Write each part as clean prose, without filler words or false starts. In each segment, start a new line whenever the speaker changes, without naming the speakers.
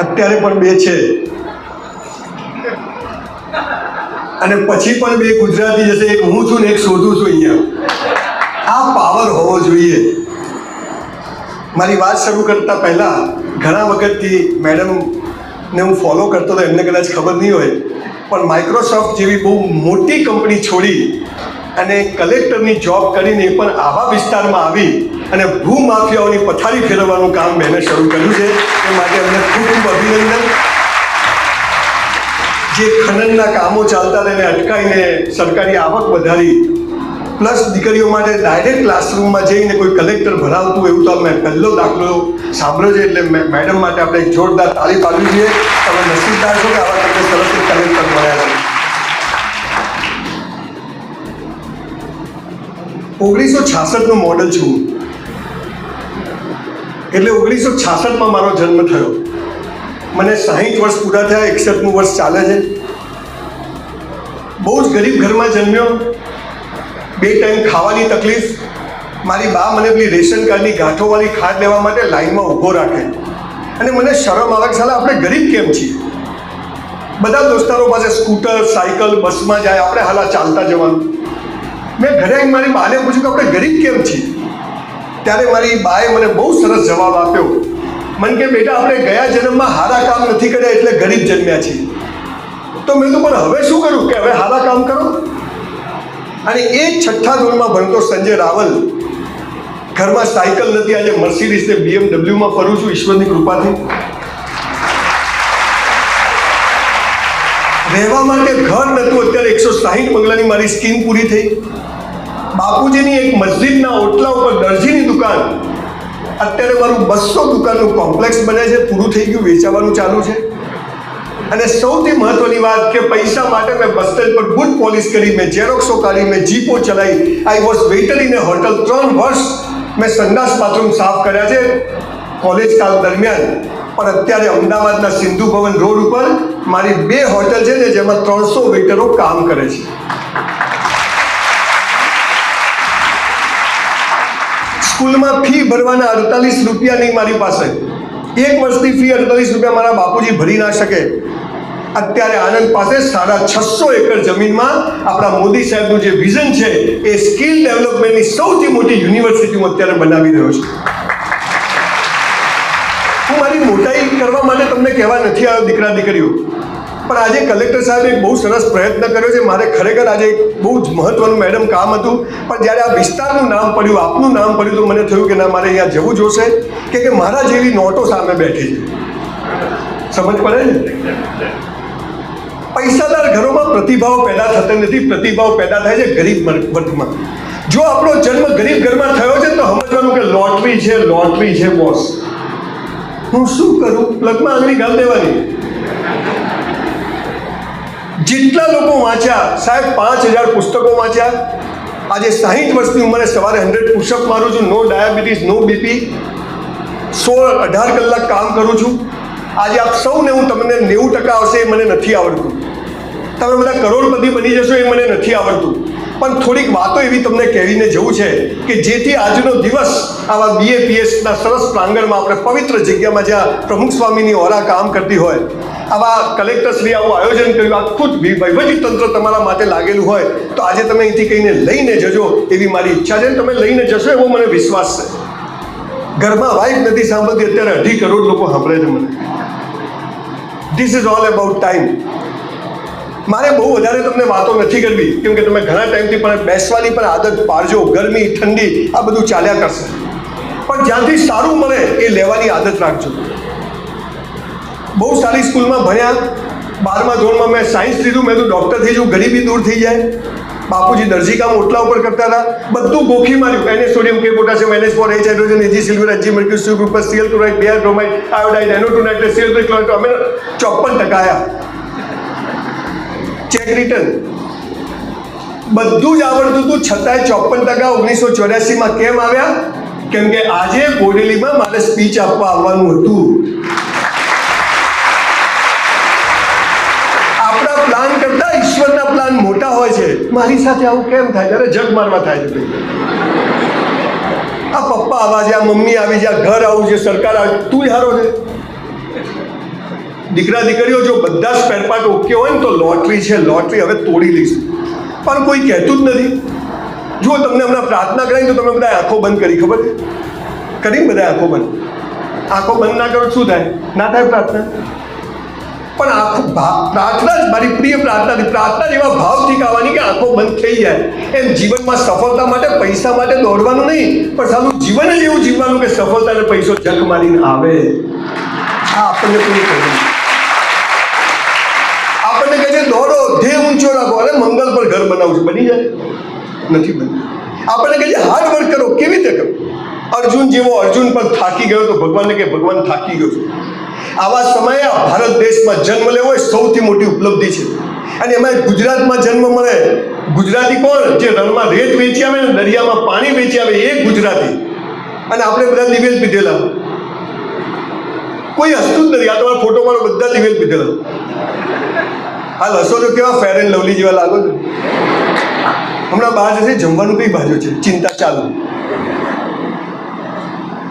અત્યારે પણ 2 છે અને પછી પણ 2 ગુજરાતી જશે. એક હું છું ને એક શોધું છું. અહીંયા આ પાવર હોવો જોઈએ. મારી વાત શરૂ કરતા પહેલાં ઘણા વખતથી મેડમને હું ફોલો કરતો હતો. એમને કદાચ ખબર નહીં હોય, પણ માઇક્રોસોફ્ટ જેવી બહુ મોટી કંપની છોડી અને કલેક્ટરની જોબ કરીને પણ આવા વિસ્તારમાં આવી અને ભૂમાફિયાઓની પથારી ફેરવવાનું કામ મેં શરૂ કર્યું છે. એ માટે અમને ખૂબ ખૂબ અભિનંદન. જે ખનનના કામો ચાલતા તેને અટકાવીને સરકારી આવક વધારી, પ્લસ દીકરીઓ માટે ડાયરેક્ટ ક્લાસરૂમમાં જઈને કોઈ કલેક્ટર ભણાવતું, એવું તો મેં પહેલો દાખલો સાંભળ્યો છે. એટલે મેડમ માટે આપણે એક જોરદાર તાળી પાડવી જોઈએ. તમે નસીબદાર છો કે આવા તમને સરસ કલેક્ટર મળ્યા છે. 1966નું મોડલ છું, એટલે 1966માં મારો જન્મ થયો. મને 60 વર્ષ પૂરા થયા, 61મું વર્ષ ચાલે છે. બહુ જ ગરીબ ઘરમાં જન્મ્યો. 2 ટાઈમ ખાવાની તકલીફ. મારી બા મને પેલી રેશન કાર્ડની ગાંઠોવાળી ખાટ લેવા માટે લાઈનમાં ઊભો રાખે અને મને શરમ આવે કે સાલા આપણે ગરીબ કેમ છીએ. બધા દોસ્તારો પાસે સ્કૂટર, સાયકલ, બસમાં જાય, આપણે હાલા ચાલતા જવાનું. મેં ઘરે આવીને મારી બાને પૂછ્યું કે આપણે ગરીબ કેમ છીએ. ત્યારે મારી બાએ મને બહુ સરસ જવાબ આપ્યો. મને કે બેટા, આપણે ગયા જન્મમાં સારા કામ નથી કર્યા એટલે ગરીબ જન્મ્યા છીએ. તો મેં તો પણ હવે શું કરું કે હવે સારા કામ કરો. અને એ 6ઠ્ઠા ધોરણમાં ભણતો સંજય રાવલ, ઘરમાં સાયકલ નથી, આજે મર્સિડીઝ ને BMW ફરું છું ઈશ્વરની કૃપાથી. રહેવા માટે ઘર નહોતું, અત્યારે 160 બંગલાની મારી સ્કીમ પૂરી થઈ. બાપુજીની એક મસ્જિદના ઓટલા ઉપર દરજીની દુકાન, અત્યારે મારું 200 દુકાનનું કોમ્પ્લેક્સ બને છે, પૂરું થઈ ગયું, વેચાવાનું ચાલુ છે. અને સૌથી મહત્વની વાત કે પૈસા માટે મેં બસ સ્ટેન્ડ પર બૂટ પોલિશ કરી, મેં ઝેરોક્સો કાઢી, મેં જીપો ચલાવી. I was waiter in A hotel. 3 વર્ષ મેં સંડાસ બાથરૂમ સાફ કર્યા છે કોલેજ કાળ દરમિયાન. પણ અત્યારે અમદાવાદના સિંધુ ભવન રોડ ઉપર મારી 2 હોટલ છે ને, જેમાં 300 વેઇટરો કામ કરે છે. સ્કૂલમાં ફી ભરવાના 48 રૂપિયા નહીં મારી પાસે. 1 વર્ષની ફી 48 રૂપિયા મારા બાપુજી ભરી ના શકે. અત્યારે આનંદ પાસે 650 એકર જમીનમાં આપણા મોદી સાહેબનું જે વિઝન છે એ સ્કિલ ડેવલપમેન્ટની સૌથી મોટી યુનિવર્સિટી હું અત્યારે બનાવી રહ્યો છું. હું મારી મોટાઈ કરવા માટે તમને કહેવા નથી આવ્યો દીકરા દીકરીઓ, પણ આજે કલેક્ટર સાહેબે એક બહુ સરસ પ્રયત્ન કર્યો છે. મારે ખરેખર આજે બહુ જ મહત્વનું મેડમ કામ હતું, પણ જ્યારે આ વિસ્તારનું નામ પડ્યું, આપનું નામ પડ્યું, તો મને થયું કે ના, મારે અહીંયા જવું જોશે કે મારા જેવી નોટો સામે બેઠી છે. સમજ પડે ને? પૈસાદાર ઘરોમાં પ્રતિભાવ પેદા થતા નથી, પ્રતિભાવ પેદા થાય છે ગરીબ વર્ગમાં. જો આપણો જન્મ ગરીબ ઘરમાં થયો છે તો સમજવાનું કે લોટરી છે, લોટરી છે બોસ. હું શું કરું? પ્લગમાં આંગળી ગાળ દેવાની. જેટલા લોકો વાંચ્યા સાહેબ, 5000 પુસ્તકો વાંચ્યા. આજે 60 વર્ષની ઉંમરે સવારે 100 પુશઅપ મારું છું, નો ડાયાબિટીસ, નો બીપી. 18 કલાક કામ કરું છું. આજે આપ સૌને હું તમને 90% આવશે એ મને નથી આવડતું. તમે બધા કરોડપતિ બની જશો એ મને નથી આવડતું. પણ થોડીક વાતો એવી તમને કહેવીને જવું છે કે જેથી આજનો દિવસ આવા BAPSના સરસ પ્રાંગણમાં, આપણે પવિત્ર જગ્યામાં જ્યાં પ્રમુખ સ્વામીની ઓરા કામ કરતી હોય, આવા કલેક્ટરશ્રી આવું આયોજન કર્યું, આખું વહીવટી તંત્ર તમારા માટે લાગેલું હોય, તો આજે તમે અહીંથી કહીને લઈને જજો એવી મારી ઈચ્છા છે. તમે લઈને જશો એવો મને વિશ્વાસ છે. ઘરમાં વાઇફ નથી સાંભળતી, અત્યારે 2.5 કરોડ લોકો સાંભળે છે મને. This is all about time. મારે બહુ વધારે તમને વાતો નથી કરવી, કેમ કે તમે ઘણા ટાઈમથી પણ બેસવાની પણ આદત પાડજો. ગરમી, ઠંડી આ બધું ચાલ્યા કરશે, પણ જ્યાંથી સારું મળે એ લેવાની આદત રાખજો. બહુ સારી સ્કૂલમાં ભણ્યા. 12મા ધોરણમાં મેં સાયન્સ લીધું. મેં તો ડૉક્ટર થઈ જાઉં, ગરીબી દૂર થઈ જાય. બાપુજી દરજી કામ ઓટલા ઉપર કરતા હતા, બધું ગોખી માર્યું. NA sodium, K potassium, NH four, H hydrogen, Ag silver, Ag mercury, Cu group, Cl chloride, Br bromide, iodide, NO2 nitrate, Cl3 chloride. અમે 54% આવ્યા. ચેક રિટર્ન બધું જ આવડતું હતું, છતાંય 54% 1984માં કેમ આવ્યા? કેમ કે આજે બોડેલીમાં મારે સ્પીચ આપવા આવવાનું હતું. આપણા પ્લાન કરતા ઈશ્વરના પ્લાન મોટા હોય છે. મારી સાથે આવું કેમ થાય? ત્યારે જગ મારવા થાય છે. આ પપ્પા આવા છે, આ મમ્મી આવી છે, આ ઘર આવું છે, સરકાર આવી, તું હારો છે. દીકરા દીકરીઓ જો બધા સ્પેર પાર્ટ ઓકે હોય ને તો લોટરી છે, લોટરી હવે તોડી લઈશું, પણ કોઈ કહેતું જ નથી. જો તમને હમણાં પ્રાર્થના કરાવી તો તમે બધા આંખો બંધ કરી, ખબર કરી બધા આંખો બંધ. આંખો બંધ ના કરો શું થાય? ના થાય પ્રાર્થના. પણ આખું પ્રાર્થના જ મારી પ્રિય પ્રાર્થના, પ્રાર્થના એવા ભાવથી ગાવાની કે આંખો બંધ થઈ જાય. એમ જીવનમાં સફળતા માટે પૈસા માટે દોડવાનું નહીં, પણ સારું જીવન જ એવું જીવવાનું કે સફળતા અને પૈસો જખ મારીને આવે. આ આપણને કોઈ કહ્યું, આપણને કહે છે દોડો, ધ્યેય ઊંચો રાખો, અરે મંગલ પર ઘર બનાવું છું, બની જાય? નથી બનતું. આપણને કહે છે હાર્ડ વર્ક કરો, કેવી રીતે કરો? અર્જુન જેવો અર્જુન પણ થાકી ગયો તો ભગવાનને કે ભગવાન થાકી ગયો છું. આવા સમયે આ ભારત દેશમાં જન્મ લેવો એ સૌથી મોટી ઉપલબ્ધિ છે. અને એમાં ગુજરાતમાં જન્મ મળે. ગુજરાતી કોણ? જે રણમાં રેત વેચી આવે ને દરિયામાં પાણી વેચી આવે એ ગુજરાતી. અને આપણે બધા દિવેલ પીધેલા, કોઈ હસતું જ નથી. આ તમારા ફોટો મારો બધા દિવેલ પીધેલા. હાલ હસો તો કેવા ફેર એન્ડ લવલી જેવા લાગો છો. હમણાં બહાર જશે જમવાનું કઈ બાજુ છે, ચિંતા ચાલુ.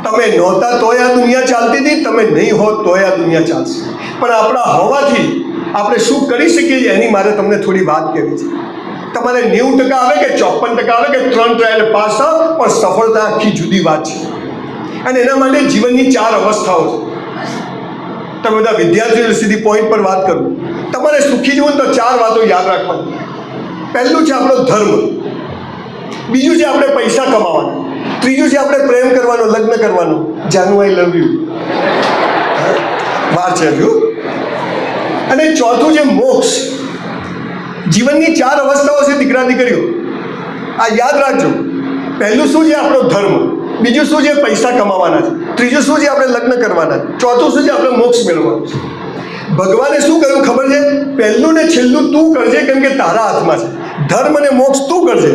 તમે નહોતા તોય આ દુનિયા ચાલતી હતી, તમે નહીં હોત તોય આ દુનિયા ચાલશે. પણ આપણા હોવાથી આપણે શું કરી શકીએ છીએ એની મારે તમને થોડી વાત કહેવી છે. તમારે 90% આવે કે 54% આવે કે 3 ટ્રાયલ પાસ થાવ, પણ સફળતા આખી જુદી વાત છે. અને એના માટે જીવનની 4 અવસ્થાઓ છે. તમે બધા વિદ્યાર્થીઓ સીધી પોઈન્ટ પર વાત કરું. તમારે સુખી જવું તો 4 વાતો યાદ રાખવાની. પહેલું છે આપણો ધર્મ, બીજું છે આપણે પૈસા કમાવાનું, ત્રીજું છે આપણે પ્રેમ કરવાનો, લગ્ન કરવાનો. જાનુ આઈ લવ યુ, વાર છે હજુ. અને ચોથું છે મોક્ષ. જીવનની 4 અવસ્થાઓ છે દીકરા દીકરીઓ, આ યાદ રાખજો. પહેલું શું છે? આપણો ધર્મ. બીજું શું છે? પૈસા કમાવાના છે. ત્રીજું શું છે? આપણે લગ્ન કરવાના છે. ચોથું શું છે? આપણે મોક્ષ મેળવવાનું છે. ભગવાને શું કહ્યું ખબર છે? પહેલું ને છેલ્લું તું કરજે, કેમ કે તારા હાથમાં છે. ધર્મ અને મોક્ષ તું કરજે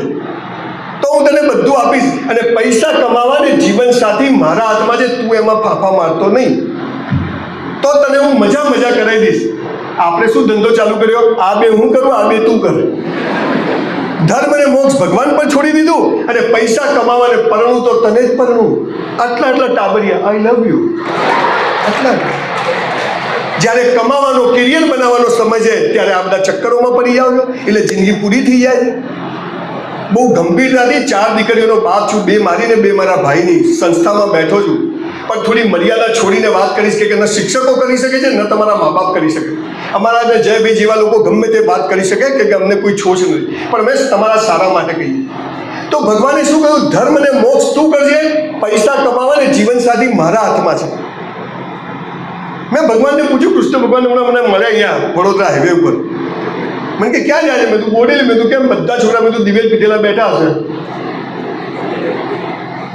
તો હું તને બધું આપીશ. અને પૈસા કમાવા ને જીવન સાથી મારા હાથમાં છે, તું એમાં ફાફા મારતો નહીં તો તને હું મજા કરાવી દઈશ. આપણે શું ધંધો ચાલુ કર્યો? આ બે હું કરું, આ બે તું કર. ધર્મ અને મોક્ષ ભગવાન પણ છોડી દીધું, અને પૈસા કમાવા ને પરણું તો તને જ પરણું. આટલા ટાબરિયા આઈ લવ યુ. આટલા જ્યારે કમાવાનો કેરિયર બનાવવાનો સમય છે ત્યારે આ બધા ચક્કરોમાં પડી જાવ છો, એટલે જિંદગી પૂરી થઈ જાય છે. બહુ ગંભીરતાથી 4 દીકરીઓનો બાપ છું, 2 મારી ને 2 મારા ભાઈની સંસ્થામાં બેઠો છું. પણ થોડી મર્યાદા છોડીને વાત કરીશ કે ન શિક્ષકો કરી શકે છે, ન તમારા મા બાપ કરી શકે. અમારા જયભાઈ જેવા લોકો ગમે તે વાત કરી શકે કે અમને કોઈ છોછ નથી, પણ મેં તમારા સારા માટે કહી. તો ભગવાને શું કહ્યું? ધર્મ અને મોક્ષ તું કરજે, પૈસા કમાવા ને જીવન સાથી મારા હાથમાં છે. મેં ભગવાનને પૂછ્યું, કૃષ્ણ ભગવાન હમણાં મને મળ્યા અહીંયા વડોદરા હાઈવે ઉપર. મને કે ક્યાં જાય છે? મેં તું બોડેલી. મેં તું કેમ બધા છોકરા મેં તું દિવેલ પીધેલા બેઠા હશે?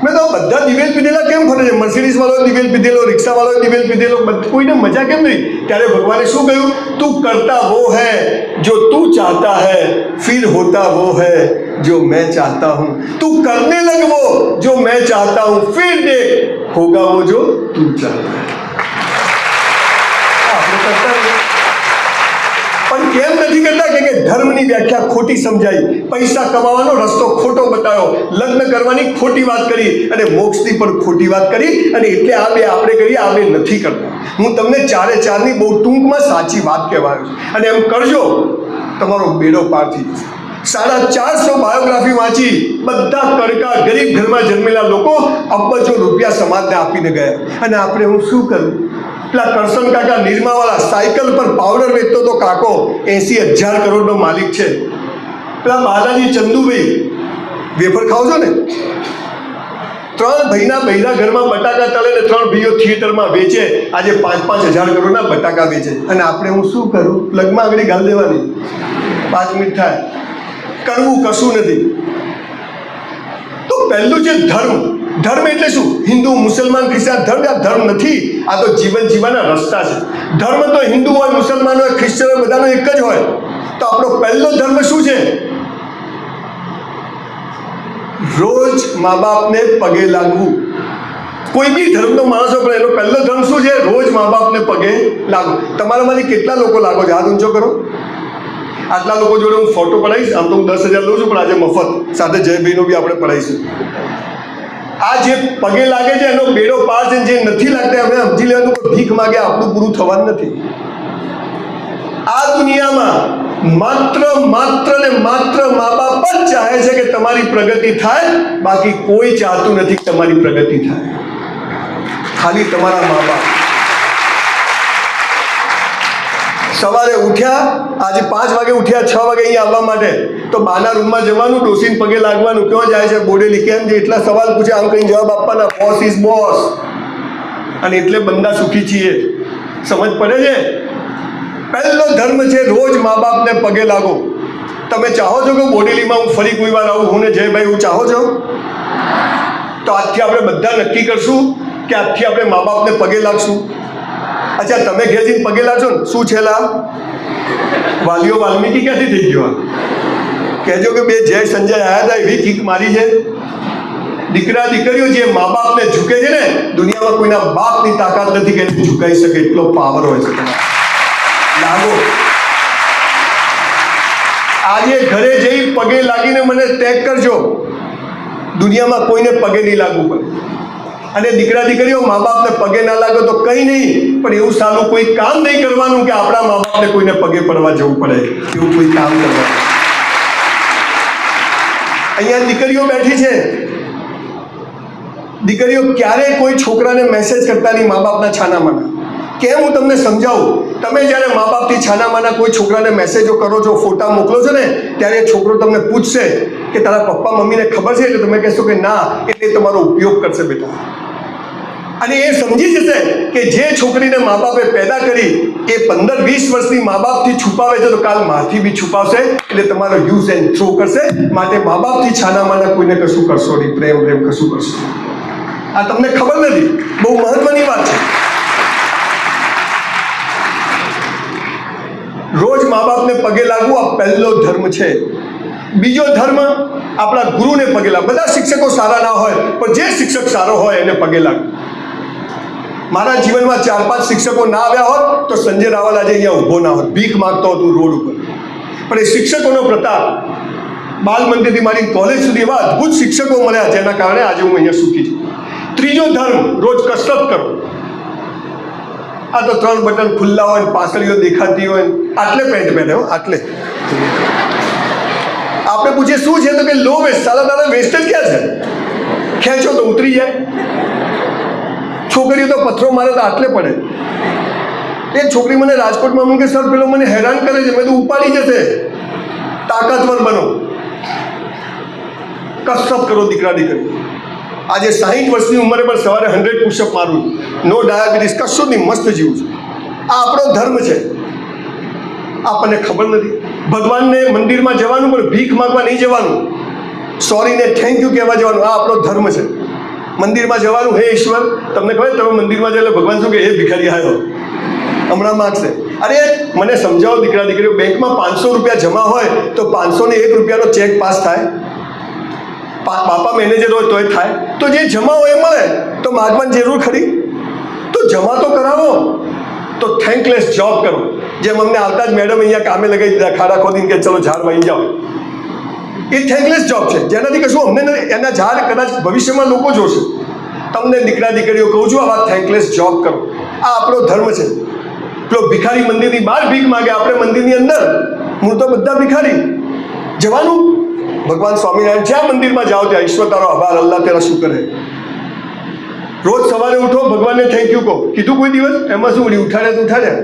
મેં તો બધા દિવેલ પીધેલા કેમ ફરે છે? મર્સિડીઝ વાળો દિવેલ પીધેલો, રિક્ષા વાળો દિવેલ પીધેલો, કોઈને મજા કેમ નહીં? ત્યારે ભગવાને શું કહ્યું? તું કરતા વો હૈ જો તું ચાહતા હૈ, ફિર હોતા વો હૈ जो मैं चाहता हूँ. तू करने लग वो जो मैं चाहता हूँ, फिर देख होगा वो जो तू चाहता है. પણ કેમ નથી કરતા? કે ધર્મની વ્યાખ્યા ખોટી સમજાઈ, પૈસા કમાવાનો રસ્તો ખોટો બતાવ્યો, લગ્ન કરવાની ખોટી વાત કરી, અને મોક્ષની પણ ખોટી વાત કરી. અને એટલે આ બે આપણે કરી, આ બે નથી કરતા. હું તમને 4-4ની બહુ ટૂંકમાં સાચી વાત કહેવાયો છું. અને એમ કરજો તમારો બેડો પાર થઈ જશે. 450 બાયોગ્રાફી વાંચી, બધા કડકા ગરીબ ઘરમાં જન્મેલા લોકો અબજો રૂપિયા સમાજને આપીને ગયા. અને આપણે હું શું કરું? પેલા કરશન કાકા નિરમાવાળા સાયકલ પર પાવડર વેચતો તો કાકો 80,000 કરોડનો માલિક છે. પેલા બાલાજી ચંદુભાઈ વેફર ખાવ છો ને, 3 ભાઈના બૈરા ઘરમાં બટાકા તળે ને 3 ભાઈઓ થિયેટરમાં વેચે, આજે 5,000 કરોડના બટાકા વેચે. અને આપણે હું શું કરું? પ્લગમાં આગળ ગાલ દેવાની, 5 મિનિટ થાય, કરવું કશું નથી. તો પહેલું છે ધર્મ. ધર્મ એટલે શું? હિન્દુ, મુસલમાન, ખ્રિસ્તી. ધર્મ આ ધર્મ નથી, આ તો જીવન જીવવાના રસ્તા છે. ધર્મ તો હિન્દુ હોય, મુસલમાન હોય, ખ્રિસ્તી હોય, બધાનો એક જ હોય. તો આપણો પહેલો ધર્મ શું છે? રોજ મા બાપને પગે લાગવું. કોઈ બી ધર્મનો માણસ હોય, પણ એનો પહેલો ધર્મ શું છે? રોજ મા બાપને પગે લાગવું. તમારામાંથી કેટલા લોકો લાગો છો? હાથ ઊંચો કરો. આટલા લોકો જોડે હું ફોટો પડાવીશ. આમ તો હું 10,000 લઉં છું, પણ આજે મફત સાથે જયભાઈનો બી આપણે પડાવીશું. આ જે પગે લાગે છે એનો બેડો પાર છે, જે નથી લાગતા અમે સમજી લેવાનું કે ભીખ માગે આપણું પૂરું થવાનું નથી. આ દુનિયામાં માત્ર ને માત્ર મા બાપ જ ચાહે છે કે તમારી પ્રગતિ થાય, બાકી કોઈ ચાહતું નથી કે તમારી પ્રગતિ થાય, ખાલી તમારા મા બાપ. સવારે ઉઠ્યા, આજે 5 વાગે ઉઠ્યા, 6 વાગે અહીંયા આવવા માટે, તો બાના રૂમમાં જવાનું, ડોસીને પગે લાગવાનું, ક્યાં જાય છે બોડેલી, કેમ છે, એટલા સવાલ પૂછે, આમ કઈ જવાબ આપવાના, બોસ ઇઝ બોસ. અને એટલે બંદા સુખી છીએ. સમજ પડે છે? પહેલો ધર્મ છે રોજ મા બાપને પગે લાગો. તમે ચાહો છો કે બોડેલીમાં હું ફરી કોઈ વાર આવું, હું ને જયભાઈ, હું ચાહો છો? તો આજથી આપણે બધા નક્કી કરશું કે આજથી આપણે મા બાપને પગે લાગશું. અચ્છા, તમે ઘેર જઈને પગે લાગશો ને, શું છેલ્લા વાલીઓ વાલ્મીકી ક્યાંથી થઈ ગયો? કહેજો કે બે જય સંજય આવ્યા હતા, એવી કીક મારી છે. દીકરા દીકરીઓ જે મા બાપને ઝૂકે છે ને, દુનિયામાં કોઈના બાપની તાકાત નથી કે એને ઝુકાઈ શકે, એટલો પાવર હોય છે. લાગો આજે ઘરે જઈ પગે લાગીને મને ટેગ કરજો. દુનિયામાં કોઈને પગે નહીં લાગવું પડે. અને દીકરા દીકરીઓ મા બાપને પગે ના લાગો તો કંઈ નહીં, પણ એવું સારું કોઈ કામ નહીં કરવાનું કે આપણા મા બાપને કોઈને પગે પડવા જવું પડે, એવું કોઈ કામ કરવાનું. અહીંયા દીકરીઓ બેઠી છે, દીકરીઓ ક્યારેય કોઈ છોકરાને મેસેજ કરતા નહીં મા બાપના છાનામાના. કેમ, હું તમને સમજાવું. તમે જ્યારે મા બાપથી છાનામાના કોઈ છોકરાને મેસેજો કરો છો, ફોટા મોકલો છો ને, ત્યારે એ છોકરો તમને પૂછશે કે તારા પપ્પા મમ્મીને ખબર છે? એટલે તમે કહેશો કે ના, એટલે તમારો ઉપયોગ કરશે બેટા. અને એ સમજી જશે કે જે છોકરીને મા બાપે પેદા કરી એ 15-20 વર્ષની મા બાપથી છુપાવે છે, તો કાલ માથી બી છુપાવશે. એટલે તમારો યુઝ એન્ડ થ્રો કરશે. માટે મા બાપથી છાનામાના કોઈને કશું કરશો નહીં, પ્રેમ કશું કરશો. આ તમને ખબર નથી, બહુ મહત્વની વાત છે. રોજ મા બાપને પગે લાગવું આ પહેલો ધર્મ છે. બીજો ધર્મ આપણા ગુરુને પગે લાગવું. બધા શિક્ષકો સારા ના હોય, પણ જે શિક્ષક સારો હોય એને પગે લાગવું. મારા જીવનમાં 4-5 શિક્ષકો ના આવ્યા હોત તો સંજય રાવલ આજે અહીંયા ઊભો ના હોત, ભીખ માગતો હતો રોડ ઉપર. પણ એ શિક્ષકોનો પ્રતાપ, બાલ મંદિરથી મારી કોલેજ સુધી એવા અદ્ભુત શિક્ષકો મળ્યા, જેના કારણે આજે હું અહીંયા સુખી છું. ત્રીજો ધર્મ, રોજ કસરત કરો. આ તો 3 બટન ખુલ્લા હોય, પાસળીઓ દેખાતી હોય, આટલે પેન્ટ પહેરે હો, આટલે. આપણે પૂછીએ શું છે, તો કે લો વેસ્ટ. સાલા તારા વેસ્ટ જ ક્યાં છે? ખેંચો તો ઉતરી જાય. છોકરીઓ તો પથ્થરો મારે તો આટલે પડે. એક છોકરી મને રાજકોટમાં અમને કે સર પેલો મને હેરાન કરે છે. મેં તો ઉપાડી જશે. તાકાતવર બનો, કસરત કરો દીકરા દીકરી. આજે 60 વર્ષની ઉંમરે પણ સવારે 100 પુશઅપ મારું, નો ડાયાબિટીસ, કશું નહીં, મસ્ત જીવું છું. આ આપણો ધર્મ છે. આપણને ખબર નથી. ભગવાનને મંદિરમાં જવાનું, પણ ભીખ માંગવા નહીં જવાનું, સોરીને થેન્ક યુ કહેવા જવાનું. આ આપણો ધર્મ છે. મંદિરમાં જવાનું, હે ઈશ્વર, તમને ખબર તમે મંદિરમાં જાય એટલે ભગવાન શું કે, હે ભિખારી આવ્યો, હમણાં માગશે. અરે મને સમજાવો દીકરા દીકરીઓ, બેંકમાં 500 રૂપિયા જમા હોય તો 501 રૂપિયાનો ચેક પાસ થાય? બાપા મેનેજર હોય તોય થાય? તો જે જમા હોય એ મળે તો માગવાની જરૂર ખરી? તો જમા તો કરાવો. તો થેન્કલેસ જોબ કરો. જેમ અમને આવતા જ મેડમ અહીંયા કામે લગાવી દીધા, ખાડા ખોદીને કે ચલો ઝાડ વાઈ જાઓ. એ થેન્કલેસ જોબ છે, જેનાથી કશું અમને એના ઝાડ કદાચ ભવિષ્યમાં લોકો જોશે. તમને દીકરા દીકરીઓ કહું છું, આવા થેન્કલેસ જોબ કરો. આ આપણો ધર્મ છે. પેલો ભિખારી મંદિરની બહાર ભીખ માગે, આપણે મંદિરની અંદર હું તો બધા ભિખારી. જવાનું, ભગવાન સ્વામિનારાયણ જ્યાં મંદિરમાં જાઓ ત્યાં ઈશ્વર તારો આભાર, અલ્લાહ તેરા શુકર હે. રોજ સવારે ઉઠો, ભગવાનને થેન્ક યુ કહો. કીધું કોઈ દિવસ? એમાં શું ઉઠી ઉઠાડ્યા તો ઉઠાડ્યા.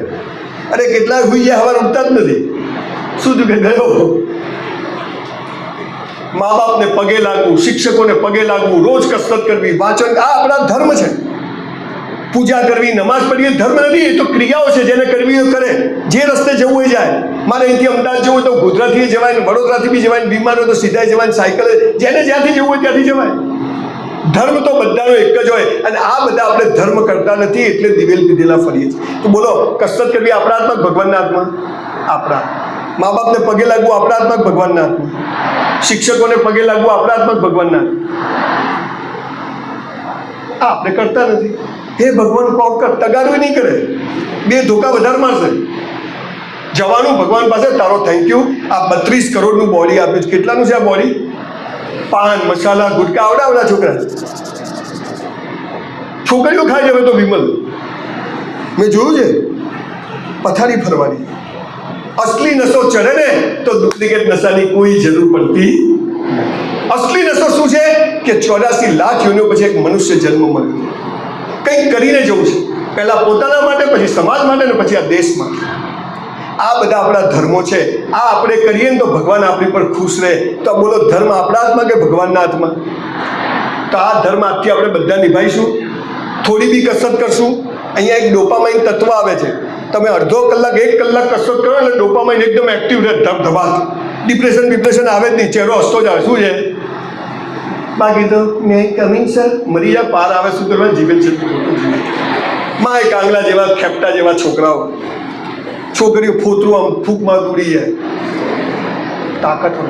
અરે કેટલાય હોઈ ગયા, સવારે ઉઠતા જ નથી. શું થયું કે ગયો? મા બાપને પગે લાગવું, શિક્ષકોને પગે લાગવું, રોજ કસરત કરવી, વાંચન, આ આપણા ધર્મ છે. પૂજા કરવી, નમાઝ પઢવી એ ધર્મ નથી, એ તો ક્રિયાઓ છે. જેને કરવી એ કરે, જે રસ્તે જવું હોય જાય. મારે અહીંથી અમદાવાદ જવું હોય તો ગોધરાથી જવાય, વડોદરાથી બી જવાય, બીમાર હોય તો સીધા જવાય, સાયકલ, જેને જ્યાંથી જવું હોય ત્યાંથી જવાય. ધર્મ તો બધાનો એક જ હોય. અને આ બધા આપણે ધર્મ કરતા નથી, એટલે દિવેલ પીધેલા ફરીએ છીએ. તો બોલો, કસરત કરવી આપણા હાથમાં, ભગવાનના હાથમાં? આપણા. મા બાપને પગે લાગવું આપણા હાથમાં, ભગવાનના હાથમાં. શિક્ષકોને પગે લાગવું આપણા હાથમાં, ભગવાનના હાથમાં. આપણે કરતા નથી. હે ભગવાન કોક કર, તગારું નહીં કરે, 2 ધોકા વધારે મારશે. જવાનું ભગવાન પાસે, તારો થેન્ક યુ, આ 32 કરોડનું બોડી આપ્યું છે. કેટલાનું છે આ બોડી? પાન, મસાલા, ગુટકા, આવડા છોકરા. છોકરીઓ ખાઈ જવે તો વિમલ મેં જોયું છે, પથારી ફરવાની. અસલી નશો ચડે ને તો ડુપ્લિકેટ નશાની કોઈ જરૂર પડતી. અસલી નશો શું છે કે 84 લાખ યોનિઓ પછી એક મનુષ્ય જન્મ મળ્યો, કંઈક કરીને જવું છે, પહેલા પોતાના માટે, પછી સમાજ માટે, ને પછી આ દેશ માટે. આ બધા આપણા ધર્મો છે. આ આપણે કરીએ ને તો ભગવાન આપણી પર ખુશ રહે. તો બોલો, ધર્મ આપણા હાથમાં કે ભગવાનના હાથમાં? તો આ ધર્મ આજથી આપણે બધા નિભાઈશું. થોડી બી કસરત કરશું. અહીંયા એક ડોપામાઇન તત્વ આવે છે. તમે અડધો કલાક 1 કલાક કસરત કરો એટલે ડોપામાઇન એકદમ એક્ટિવ રહે, ધબધબાટ. ડિપ્રેશન આવે જ નહીં, ચહેરો હસતો જ આવે. શું છે? બાકી તો મે કમિંગ સર, મરી જા, પાર આવે, શું કરવા? જીવન છે. માં એક આંગળા જેવા, ખેપટા જેવા છોકરાઓ, છોકરીઓ ફોતરું આમ ફૂંકમાં દોડી જાય, તાકાતવર.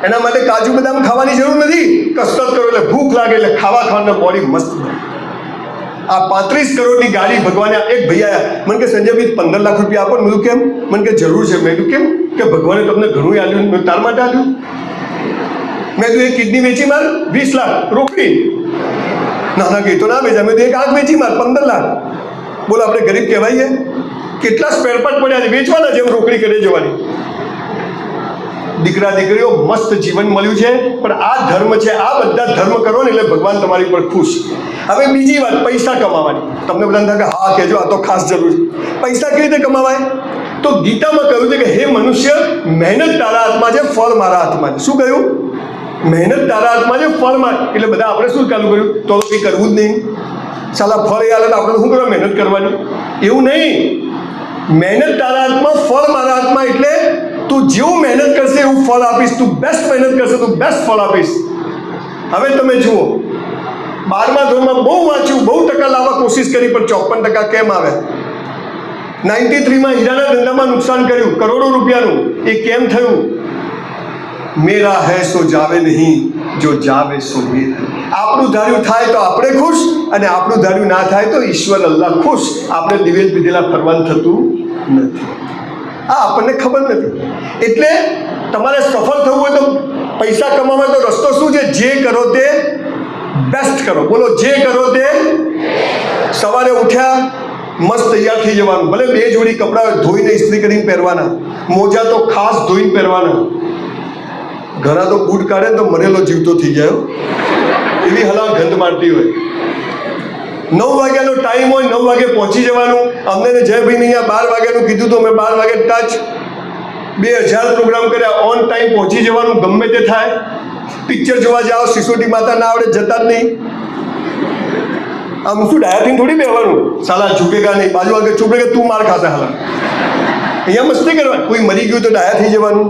એના માટે કાજુ બદામ ખાવાની જરૂર નથી. કસરત કરો એટલે ભૂખ લાગે એટલે ખાવાના બોડી મસ્ત બને. આ 35 કરોડની ગાડી ભગવાને, એક ભૈયા મને કે સંજયભાઈ 15 લાખ રૂપિયા આપો. મેં કેમ? મને કે જરૂર છે. મેં કેમ? કે ભગવાને તમને ઘણું આલ્યું, મેં તાર માટે આલ્યું. મેં તું એક કિડની વેચી માર 20 લાખ રોકડી. ના કહી તો ના વેચા. મેં તો એક આંખ વેચી માર 15 લાખ. બોલો, આપણે ગરીબ કહેવાઈએ? કેટલા સ્પેર પાર્ટ પડ્યા છે, વેચવાના, જેમ રોકડી કરી જવાની. દીકરા દીકરીઓ, મસ્ત જીવન મળ્યું છે. પણ આ ધર્મ છે, આ બધા ધર્મ કરો ને એટલે ભગવાન તમારી પર ખુશ. હવે બીજી વાત, પૈસા કમાવાની. તમને બધાને થાય કે હા કહેજો, આ તો ખાસ જરૂર છે. પૈસા કેવી રીતે કમાવાય? તો ગીતામાં કહ્યું છે કે હે મનુષ્ય, મહેનત તારા હાથમાં છે, ફળ મારા હાથમાં છે. શું કહ્યું? મહેનત તારા હાથમાં છે, ફળ માર. એટલે બધા આપણે શું ચાલુ કર્યું? તો કંઈ કરવું જ નહીં. સાલા ફળ એ હાલે તો આપણે શું કરવા? મહેનત કરવાની. એવું નહીં. મહેનત તારા હાથમાં, ફળ મારા હાથમાં. એટલે તું જેવું મહેનત કરશે એવું ફળ આપીશ. તું બેસ્ટ મહેનત કરશે તો બેસ્ટ ફળ આપીશ. હવે તમે જુઓ, 12મા ધોરણમાં બહુ વાંચ્યું, બહુ ટકા લાવવા કોશિશ કરી, પણ 54% કેમ આવે? 93માં હીરાના ધંધામાં નુકસાન કર્યું, કરોડો રૂપિયાનું. એ કેમ થયું? મેરા હૈ સો જાવે નહીં, જો જાવે સો મેરા. આપણું ધાર્યું થાય તો આપણે ખુશ, અને આપણું ધાર્યું ના થાય તો ઈશ્વર અલ્લાહ ખુશ. આપણે દિવેલ પીધેલા ફરવાનું થતું નથી. આ આપણને ખબર નથી. એટલે તમારે સફળ થવું હોય તો, પૈસા કમાવા તો રસ્તો શું છે? જે કરો તે બેસ્ટ કરો. બોલો, જે કરો તે. સવારે ઉઠ્યા, મસ્ત તૈયાર થઈ જવાનું. ભલે 2 જોડી કપડાં ધોઈને ઇસ્ત્રી કરીને પહેરવાના, મોજા તો ખાસ ધોઈને પહેરવાના. ઘણા તો બૂટ કાઢે તો મરેલો જીવતો થઈ જાય, એવી હલાવ ગંધ મારતી હોય. 9 વાગ્યાનો ટાઈમ હોય, 9 વાગે પહોંચી જવાનું. અમને જયભાઈને અહીંયા 12 વાગ્યાનું કીધું તો અમે 12 વાગે ટચ 2000 પ્રોગ્રામ કર્યા. ઓન ટાઈમ પહોંચી જવાનું, ગમે તે થાય. પિક્ચર જોવા જાઓ, સિસોટી માતા ના આવડે, જતા જ નહીં. આમ શું ડાયાથી થોડી બેહવાનું? સાલા ઝૂકેગા નહીં, બાજુ આગળ ચૂપેગા, તું માર ખાતા. હાલ અહીંયા મસ્તી કરવાની. કોઈ મરી ગયું તો ડાયા થઈ જવાનું.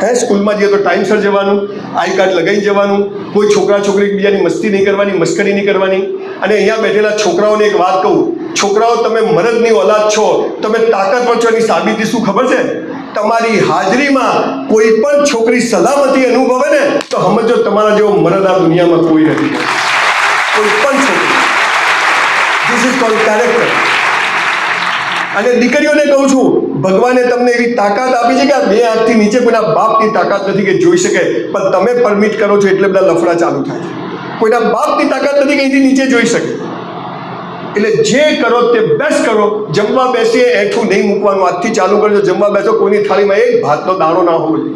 હે, સ્કૂલમાં જઈએ તો ટાઈમસર જવાનું, આઈ કાર્ડ લગાવી જવાનું. કોઈ છોકરા છોકરી બીજાની મસ્તી નહીં કરવાની, મસ્કરી નહીં કરવાની. અને અહીંયા બેઠેલા છોકરાઓને એક વાત કહું, છોકરાઓ, તમે મરદની ઓલાદ છો, તમે તાકાતવર છો. એની સાબિતી શું ખબર છે? તમારી હાજરીમાં કોઈ પણ છોકરી સલામતી અનુભવે ને તો સમજો તમારા જેવો મરદ આ દુનિયામાં કોઈ નથી. કોઈ પણ છોકરી. This is called character. અને દીકરીઓને કહું છું, ભગવાને તમને એવી તાકાત આપી છે કે આ 2 આંખથી નીચે કોઈના બાપની તાકાત નથી કે જોઈ શકે, પણ તમે પરમિટ કરો છો એટલે બધા લફડા ચાલુ થાય છે. કોઈના બાપની તાકાત નથી કે અહીંથી નીચે જોઈ શકે. એટલે જે કરો તે બેસ્ટ કરો. જમવા બેસીએ, એઠું નહીં મૂકવાનું. આજથી ચાલુ કરજો. જમવા બેસો, કોઈની થાળીમાં એક ભાતનો દાણો ના હોવો જોઈએ.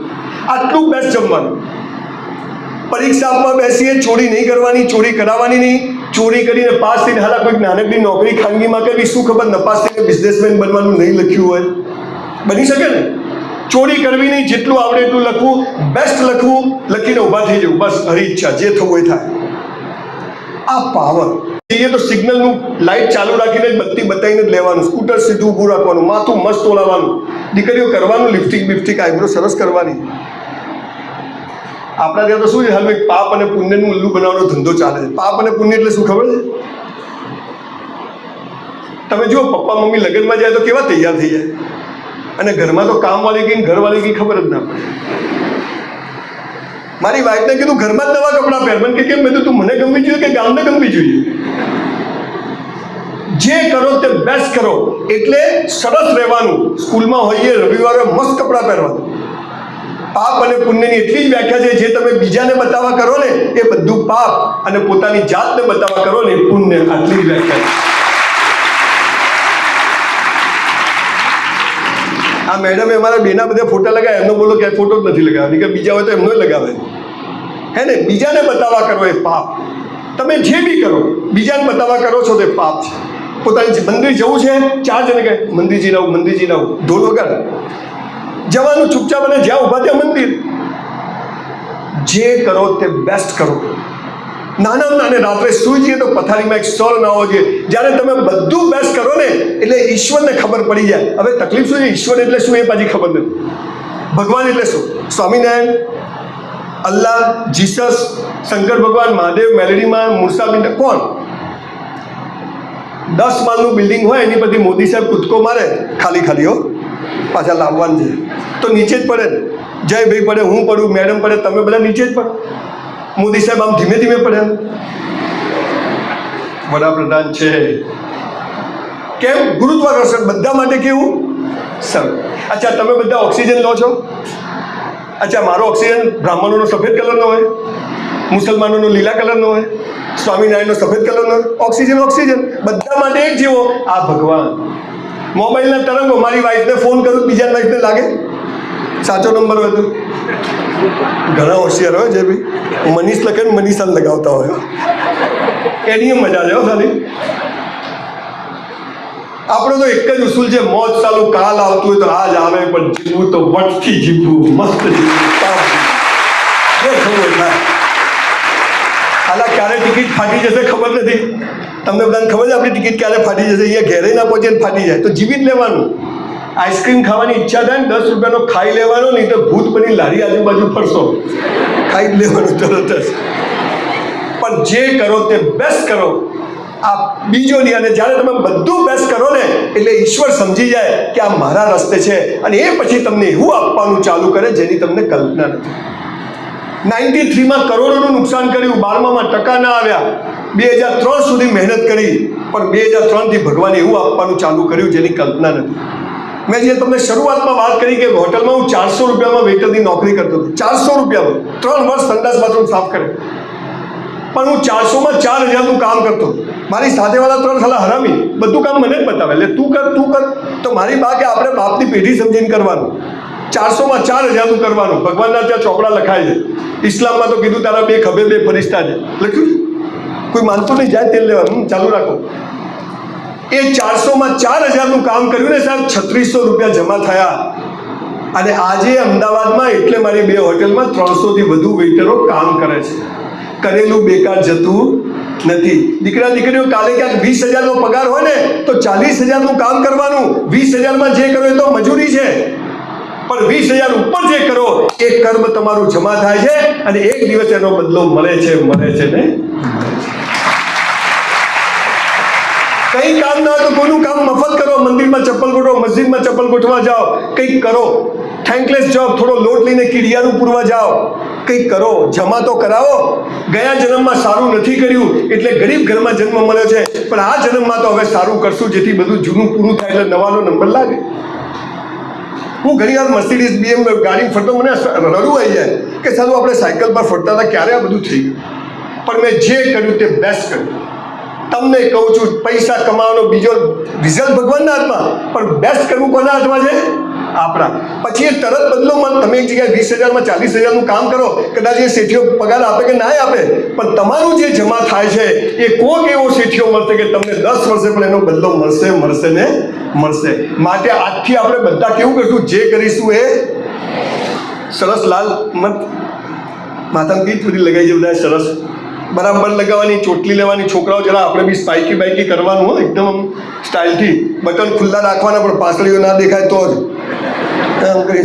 આટલું બેસ્ટ જમવાનું. પરીક્ષા આપવા બેસીએ, ચોરી નહીં કરવાની, ચોરી કરાવવાની નહીં. ચોરી કરીને પાસ થઈને હાલા કોઈક નાનકડી નોકરી ખાનગીમાં કરવી, શું ખબર નપાસ થઈને બિઝનેસમેન બનવાનું નહીં લખ્યું હોય. બની શકે ને? ચોરી કરવી નહીં, જેટલું આવડે એટલું લખવું, બેસ્ટ લખવું, લખીને ઊભા થઈ જવું. બસ, હરી ઈચ્છા, જે થવું એ થાય. આ પાવર. જઈએ તો સિગ્નલનું લાઇટ ચાલુ રાખીને જ બત્તી બતાવીને જ લેવાનું. સ્કૂટર સીધું ઊભું રાખવાનું, માથું મસ્ત ઓલાવવાનું. દીકરીઓ કરવાનું, લિપસ્ટિક બિપસ્ટિક, આઈબ્રો સરસ કરવાની. આપણા ત્યાં તો શું છે, હાલ પાપ અને પુણ્યનું ઉલ્લુ બનાવવાનો ધંધો ચાલે છે. પાપ અને પુણ્ય એટલે શું ખબર છે? તમે જુઓ, પપ્પા મમ્મી લગ્નમાં જાય તો કેવા તૈયાર થઈ જાય, અને ઘરમાં તો કામવાળી ગઈ, ઘરવાળી ગઈ, ખબર જ ના પડે. મારી વાઈફને કીધું ઘરમાં જ નવા કપડાં પહેર. મને કે કેમ? મેં તું મને ગમવી જોઈએ કે ગામને ગમવી જોઈએ? જે કરો તે બેસ્ટ કરો. એટલે સરસ રહેવાનું. સ્કૂલમાં હોઈએ, રવિવારે મસ્ત કપડાં પહેરવાનું. પાપ અને પુણ્યની એટલી જ વ્યાખ્યા છે, જે તમે બીજાને બતાવવા કરો ને એ બધું પાપ, અને પોતાની જાતને બતાવવા કરો ને એ પુણ્ય. આટલી જ વ્યાખ્યા છે. આ મેડમે અમારા બેના બધા ફોટા લગાવ્યા, એમનો બોલો ક્યાંય ફોટો જ નથી લગાવ્યો, કે બીજા હોય તો એમનો લગાવે, હે ને? બીજાને બતાવવા કરો એ પાપ. તમે જે બી કરો બીજાને બતાવવા કરો છો તે પાપ છે. પોતાની મંદિર જવું છે, 4 જણ કહે મંદિરજી આવું, મંદિરજી આવું, ઢોલ વગાડ જવાનું ચૂપચાપ, અને જ્યાં ઊભા ત્યાં મંદિર. જે કરો તે બેસ્ટ કરો. નાના નાને રાત્રે સૂઈ જઈએ તો પથારીમાં એક સ્વર ના હોવો જોઈએ. જ્યારે તમે બધું બેસ્ટ કરો ને એટલે ઈશ્વરને ખબર પડી જાય. હવે તકલીફ શું છે? ઈશ્વર એટલે શું એ પાછી ખબર નથી. ભગવાન એટલે શું? સ્વામિનારાયણ, અલ્લાહ, જીસસ, શંકર ભગવાન, મહાદેવ, મેલેડીમાં, મૂર્છાબિંદ, કોણ? 10 માળનું બિલ્ડિંગ હોય એની પછી મોદી સાહેબ કૂદકો મારે, ખાલી ખાલી હો, પાછા લાવવાનું છે તો નીચે જ પડે ને. જયભાઈ પડે, હું પડું, મેડમ પડે, તમે બધા નીચે જ પડો. મોદી સાહેબ આમ ધીમે ધીમે પડ્યા. વડાપ્રધાન છે કેમ? ગુરુત્વાકર્ષણ બધા માટે કેવું સર. અચ્છા, તમે બધા ઓક્સિજન લો છો? અચ્છા, મારો ઓક્સિજન બ્રાહ્મણોનો સફેદ કલરનો હોય, મુસલમાનોનો લીલા કલરનો હોય, સ્વામિનારાયણનો સફેદ કલરનો હોય. ઓક્સિજન ઓક્સિજન બધા માટે એક જેવો. આ ભગવાન. મોબાઈલના તરંગો, મારી વાઈફને ફોન કરું, બીજા વાઈફને લાગે સાચો નંબર હોય તો. ઘણા હોશિયાર હોય જે ભાઈ મનીષ લખે ને મનીષા લગાવતા હોય, એની મજા છે ખાલી. આપણો તો એક જ ઉસૂલ છે, મોજ ચાલુ. કાલ આવતું હોય તો આજ આવે, પણ જીવવું તો વટથી જીવવું, મસ્ત જીવવું, જે ખબર થાય. હાલા ક્યારે ટિકિટ ફાટી જશે ખબર નથી. તમને બધાને ખબર છે આપણી ટિકિટ ક્યારે ફાટી જશે? અહીંયા ઘેરે ના પહોંચે ને ફાટી જાય તો જીવી જ લેવાનું. આઈસ્ક્રીમ ખાવાની ઈચ્છા થાય ને 10 રૂપિયાનો ખાઈ લેવાનો, નહીં તો ભૂત બની લારી આજુબાજુ ફરશો, ખાઈ જ લેવાનું તરત જ. પણ જે કરો તે બેસ્ટ કરો. આ બીજો નહીં. અને જ્યારે તમે બધું બેસ્ટ કરો ને એટલે ઈશ્વર સમજી જાય કે આ મારા રસ્તે છે, અને એ પછી તમને એવું આપવાનું ચાલુ કરે જેની તમને કલ્પના નથી. 93માં કરોડોનું નુકસાન કર્યું, 12માં ટકા ના આવ્યા. 2003 સુધી મહેનત કરી, પણ 2003થી ભગવાને એવું આપવાનું ચાલુ કર્યું જેની કલ્પના નથી. મેં જે તમને શરૂઆતમાં વાત કરી કે હોટલમાં હું 400 રૂપિયામાં વેઇટરની નોકરી કરતો હતો. 400 રૂપિયામાં 3 વર્ષ સંડાસ બાથરૂમ સાફ કરે, પણ હું 400માં 4000નું કામ કરતો. મારી સાથેવાળા 3 સાલા હરામી, બધું કામ મને જ બતાવે, એટલે તું કર તું કર. તો મારી બા કે આપણે બાપની પેઢી સમજીને કરવાનું. 400માં 4000નું કરવાનું. ભગવાનના ત્યાં ચોપડા લખાય છે. ઇસ્લામમાં તો કીધું તારા 2 ખભે 2 ફરિશ્તા છે, લખ્યું છે. કોઈ માનતું નહીં, જાય તેલ લેવાનું, ચાલુ રાખો. એ 400માં 4000નું કામ કર્યું ને સાહેબ, 3600 રૂપિયા જમા થયા. અને આજે અમદાવાદમાં એટલે મારી 2 હોટેલમાં 300થી વધુ વેઇટરો કામ કરે છે. કરેલું બેકાર જતું નથી. દીકરા દીકરીઓ કાલે ક્યાંક 20,000નો પગાર હોય ને તો 40,000નું કામ કરવાનું. 20,000માં જે કરો એ તો મજૂરી છે, પણ 20,000 ઉપર જે કરો એ કર્મ તમારું જમા થાય છે, અને એક દિવસ એનો બદલો મળે છે ને. કઈ કામ ના હોય તો કોઈનું કામ મફત કરો. મંદિરમાં ચપ્પલ ગોઠવો, મસ્જિદમાં ચપ્પલ ગોઠવા જાઓ, કંઈક કરો. થેન્કલેસ જોબ, થોડો લોટ લઈને કીડિયાનું પૂરવા જાઓ, કંઈક કરો. જમા તો કરાવો. ગયા જન્મમાં સારું નથી કર્યું એટલે ગરીબ ઘરમાં જન્મ મળ્યો છે, પણ આ જન્મમાં તો હવે સારું કરશું જેથી બધું જૂનું પૂરું થાય એટલે નવાનો નંબર લાગે. હું ઘણી વાર મર્સિડીઝ BM ગાડી ફરતો, મને રડવું આવી જાય કે ચાલો આપણે સાયકલ પર ફરતા હતા, ક્યારે આ બધું થઈ ગયું. પણ મેં જે કર્યું તે બેસ્ટ કર્યું. તમને કહું છું, પૈસા કમાવાનો બીજો રિઝલ્ટ ભગવાનના હાથમાં, પણ બેસ્ટ કરવું કોના હાથમાં છે? આપણા. પછી એ તરત બદલો મત. તમે એક જગ્યાએ 20,000માં 40,000નું કામ કરો, કદાચ એ શેઠીઓ પગાર આપે કે ના આપે, પણ તમારું જે જમા થાય છે એ કોક એવો શેઠીઓ મળશે કે તમને 10 વર્ષે પણ એનો બદલો મળશે ને મળશે. માટે આજથી આપણે બધા કેવું કરશું? જે કરીશું એ સરસ લાલ મત માથામાં કીટ બધી લગાવી છે બધા, સરસ બરાબર લગાવવાની, ચોટલી લેવાની. છોકરાઓ જરા આપણે બી સ્પાઇકી બાઇકી કરવાનું હોય, એકદમ સ્ટાઇલથી. બટન ખુલ્લા રાખવાના, પણ પાસળીઓ ના દેખાય તો જ એમ કરી.